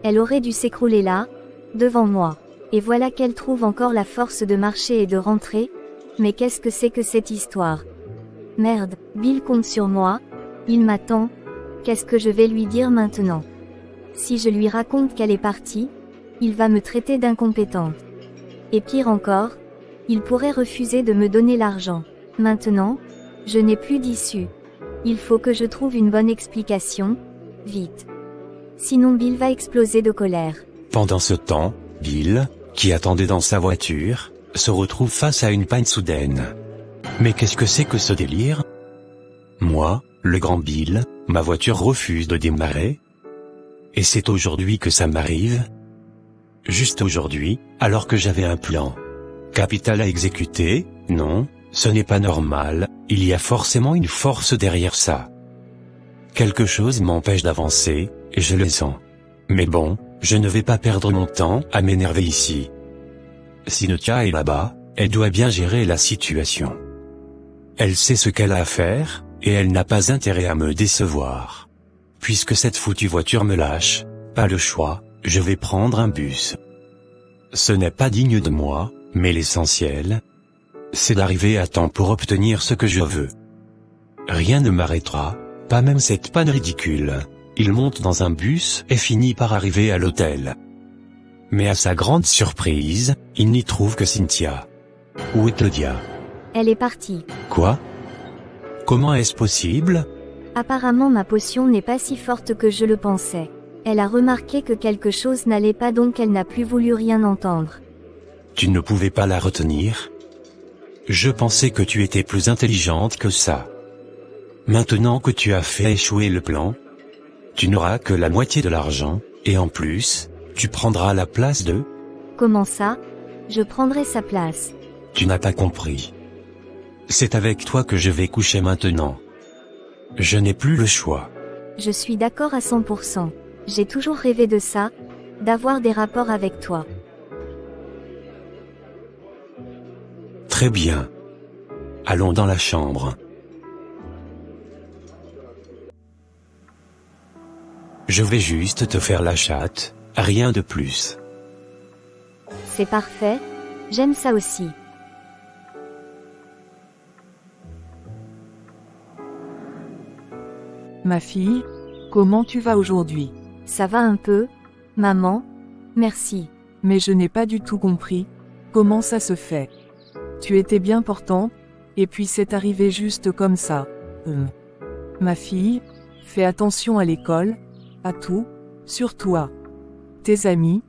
Elle aurait dû s'écrouler là, devant moi. Et voilà qu'elle trouve encore la force de marcher et de rentrer. Mais qu'est-ce que c'est que cette histoire? Merde, Bill compte sur moi. Il m'attend. Qu'est-ce que je vais lui dire maintenant? Si je lui raconte qu'elle est partie, il va me traiter d'incompétente. Et pire encore, il pourrait refuser de me donner l'argent. Maintenant, je n'ai plus d'issue. Il faut que je trouve une bonne explication, vite. Sinon Bill va exploser de colère.
Pendant ce temps, Bill, qui attendait dans sa voiture, se retrouve face à une panne soudaine. Mais qu'est-ce que c'est que ce délire? Moi, Le grand Bill, ma voiture refuse de démarrer. Et c'est aujourd'hui que ça m'arrive. Juste aujourd'hui, alors que j'avais un plan capital à exécuter. Non, ce n'est pas normal, il y a forcément une force derrière ça. Quelque chose m'empêche d'avancer, et je le sens. Mais bon, je ne vais pas perdre mon temps à m'énerver ici. Cynthia est là-bas, elle doit bien gérer la situation. Elle sait ce qu'elle a à faire, et elle n'a pas intérêt à me décevoir. Puisque cette foutue voiture me lâche, pas le choix, je vais prendre un bus. Ce n'est pas digne de moi, mais l'essentiel, c'est d'arriver à temps pour obtenir ce que je veux. Rien ne m'arrêtera, pas même cette panne ridicule. Il monte dans un bus et finit par arriver à l'hôtel. Mais à sa grande surprise, il n'y trouve que Cynthia. Où est Claudia?
Elle est partie.
Quoi? Comment est-ce possible?
Apparemment ma potion n'est pas si forte que je le pensais. Elle a remarqué que quelque chose n'allait pas, donc elle n'a plus voulu rien entendre.
Tu ne pouvais pas la retenir? Je pensais que tu étais plus intelligente que ça. Maintenant que tu as fait échouer le plan, tu n'auras que la moitié de l'argent, et en plus, tu prendras la place de...
Comment ça? Je prendrai sa place.
Tu n'as pas compris. C'est avec toi que je vais coucher maintenant. Je n'ai plus le choix.
Je suis d'accord à 100%. J'ai toujours rêvé de ça, d'avoir des rapports avec toi.
Très bien. Allons dans la chambre. Je vais juste te faire la chatte, rien de plus.
C'est parfait, j'aime ça aussi.
Ma fille, comment tu vas aujourd'hui?
Ça va un peu, maman? Merci.
Mais je n'ai pas du tout compris. Comment ça se fait? Tu étais bien portante, et puis c'est arrivé juste comme ça. Ma fille, fais attention à l'école, à tout, surtout à tes amis.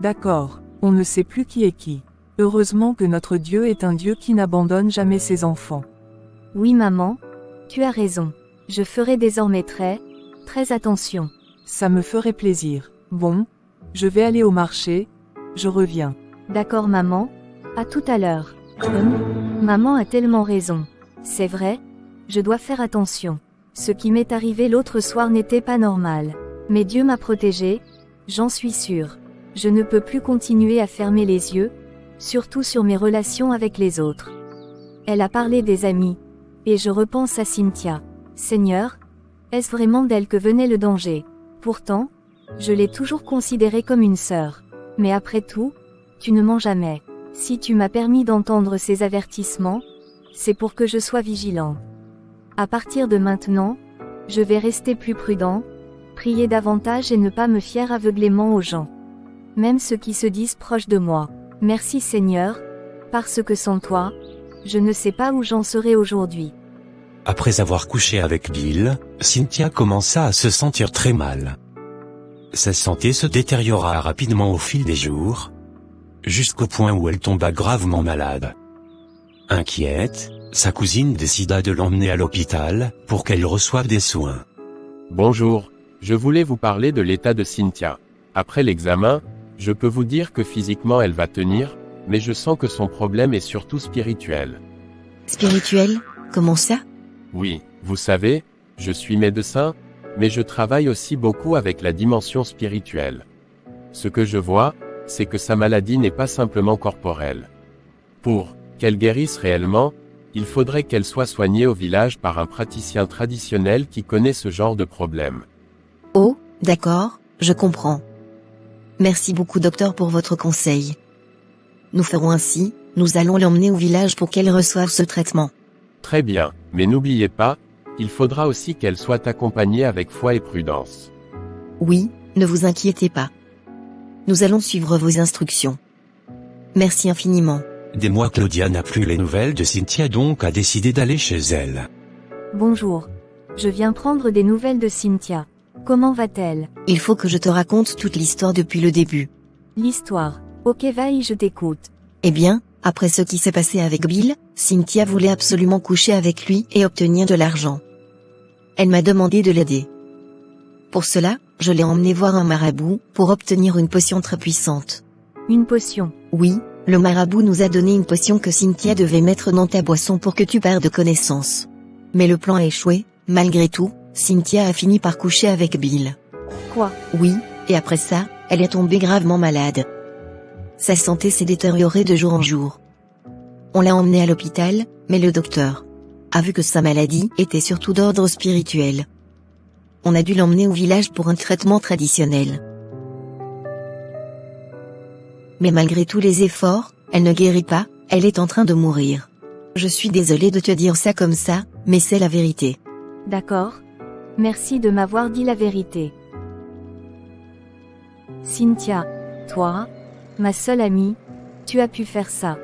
D'accord, on ne sait plus qui est qui. Heureusement que notre Dieu est un Dieu qui n'abandonne jamais ses enfants.
Oui maman, tu as raison. Je ferai désormais très attention.
Ça me ferait plaisir. Bon, je vais aller au marché, je reviens.
D'accord maman, à tout à l'heure. Maman a tellement raison. C'est vrai, je dois faire attention. Ce qui m'est arrivé l'autre soir n'était pas normal. Mais Dieu m'a protégée, j'en suis sûre. Je ne peux plus continuer à fermer les yeux, surtout sur mes relations avec les autres. Elle a parlé des amis. Et je repense à Cynthia. Seigneur, est-ce vraiment d'elle que venait le danger? Pourtant, je l'ai toujours considérée comme une sœur. Mais après tout, tu ne mens jamais. Si tu m'as permis d'entendre ces avertissements, c'est pour que je sois vigilant. À partir de maintenant, je vais rester plus prudent, prier davantage et ne pas me fier aveuglément aux gens. Même ceux qui se disent proches de moi. Merci Seigneur, parce que sans toi, je ne sais pas où j'en serai aujourd'hui.
Après avoir couché avec Bill, Cynthia commença à se sentir très mal. Sa santé se détériora rapidement au fil des jours, jusqu'au point où elle tomba gravement malade. Inquiète, sa cousine décida de l'emmener à l'hôpital, pour qu'elle reçoive des soins.
Bonjour, je voulais vous parler de l'état de Cynthia. Après l'examen, je peux vous dire que physiquement elle va tenir, mais je sens que son problème est surtout spirituel.
Spirituel? Comment ça?
Oui, vous savez, je suis médecin, mais je travaille aussi beaucoup avec la dimension spirituelle. Ce que je vois, c'est que sa maladie n'est pas simplement corporelle. Pour qu'elle guérisse réellement, il faudrait qu'elle soit soignée au village par un praticien traditionnel qui connaît ce genre de problème.
Oh, d'accord, je comprends. Merci beaucoup docteur pour votre conseil. Nous ferons ainsi, nous allons l'emmener au village pour qu'elle reçoive ce traitement.
Très bien, mais n'oubliez pas, il faudra aussi qu'elle soit accompagnée avec foi et prudence.
Oui, ne vous inquiétez pas. Nous allons suivre vos instructions. Merci infiniment.
Des mois Claudia n'a plus les nouvelles de Cynthia, donc a décidé d'aller chez elle.
Bonjour. Je viens prendre des nouvelles de Cynthia. Comment va-t-elle?
Il faut que je te raconte toute l'histoire depuis le début.
L'histoire. Ok, vaille, je t'écoute.
Eh bien, après ce qui s'est passé avec Bill, Cynthia voulait absolument coucher avec lui et obtenir de l'argent. Elle m'a demandé de l'aider. Pour cela, je l'ai emmenée voir un marabout, pour obtenir une potion très puissante.
Une potion.
Oui, le marabout nous a donné une potion que Cynthia devait mettre dans ta boisson pour que tu perdes connaissance. Mais le plan a échoué, malgré tout, Cynthia a fini par coucher avec Bill.
Quoi?
Oui, et après ça, elle est tombée gravement malade. Sa santé s'est détériorée de jour en jour. On l'a emmenée à l'hôpital, mais le docteur a vu que sa maladie était surtout d'ordre spirituel. On a dû l'emmener au village pour un traitement traditionnel. Mais malgré tous les efforts, elle ne guérit pas, elle est en train de mourir. Je suis désolée de te dire ça comme ça, mais c'est la vérité.
D'accord. Merci de m'avoir dit la vérité. Cynthia, toi, ma seule amie, tu as pu faire ça.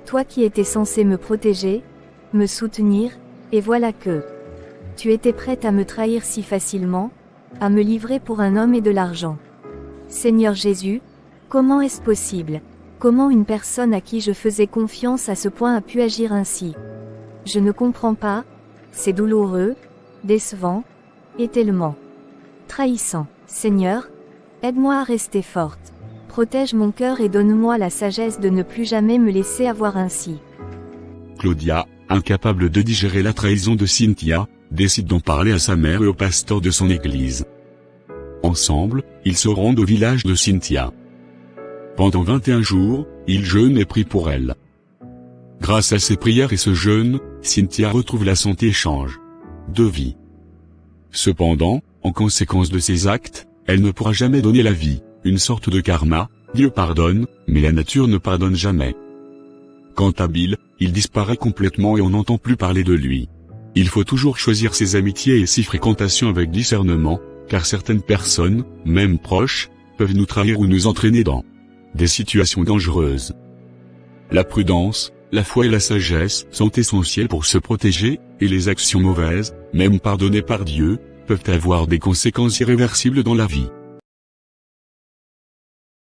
Toi qui étais censée me protéger, me soutenir, et voilà que tu étais prête à me trahir si facilement, à me livrer pour un homme et de l'argent. Seigneur Jésus, comment est-ce possible? Comment une personne à qui je faisais confiance à ce point a pu agir ainsi? Je ne comprends pas, c'est douloureux, décevant, et tellement trahissant. Seigneur, aide-moi à rester forte. Protège mon cœur et donne-moi la sagesse de ne plus jamais me laisser avoir ainsi.
Claudia, incapable de digérer la trahison de Cynthia, décide d'en parler à sa mère et au pasteur de son église. Ensemble, ils se rendent au village de Cynthia. Pendant 21 jours, ils jeûnent et prient pour elle. Grâce à ces prières et ce jeûne, Cynthia retrouve la santé et change de vie. Cependant, en conséquence de ses actes, elle ne pourra jamais donner la vie, une sorte de karma. Dieu pardonne, mais la nature ne pardonne jamais. Quant à Bill, il disparaît complètement et on n'entend plus parler de lui. Il faut toujours choisir ses amitiés et ses fréquentations avec discernement, car certaines personnes, même proches, peuvent nous trahir ou nous entraîner dans des situations dangereuses. La prudence, la foi et la sagesse sont essentielles pour se protéger, et les actions mauvaises, même pardonnées par Dieu, peuvent avoir des conséquences irréversibles dans la vie.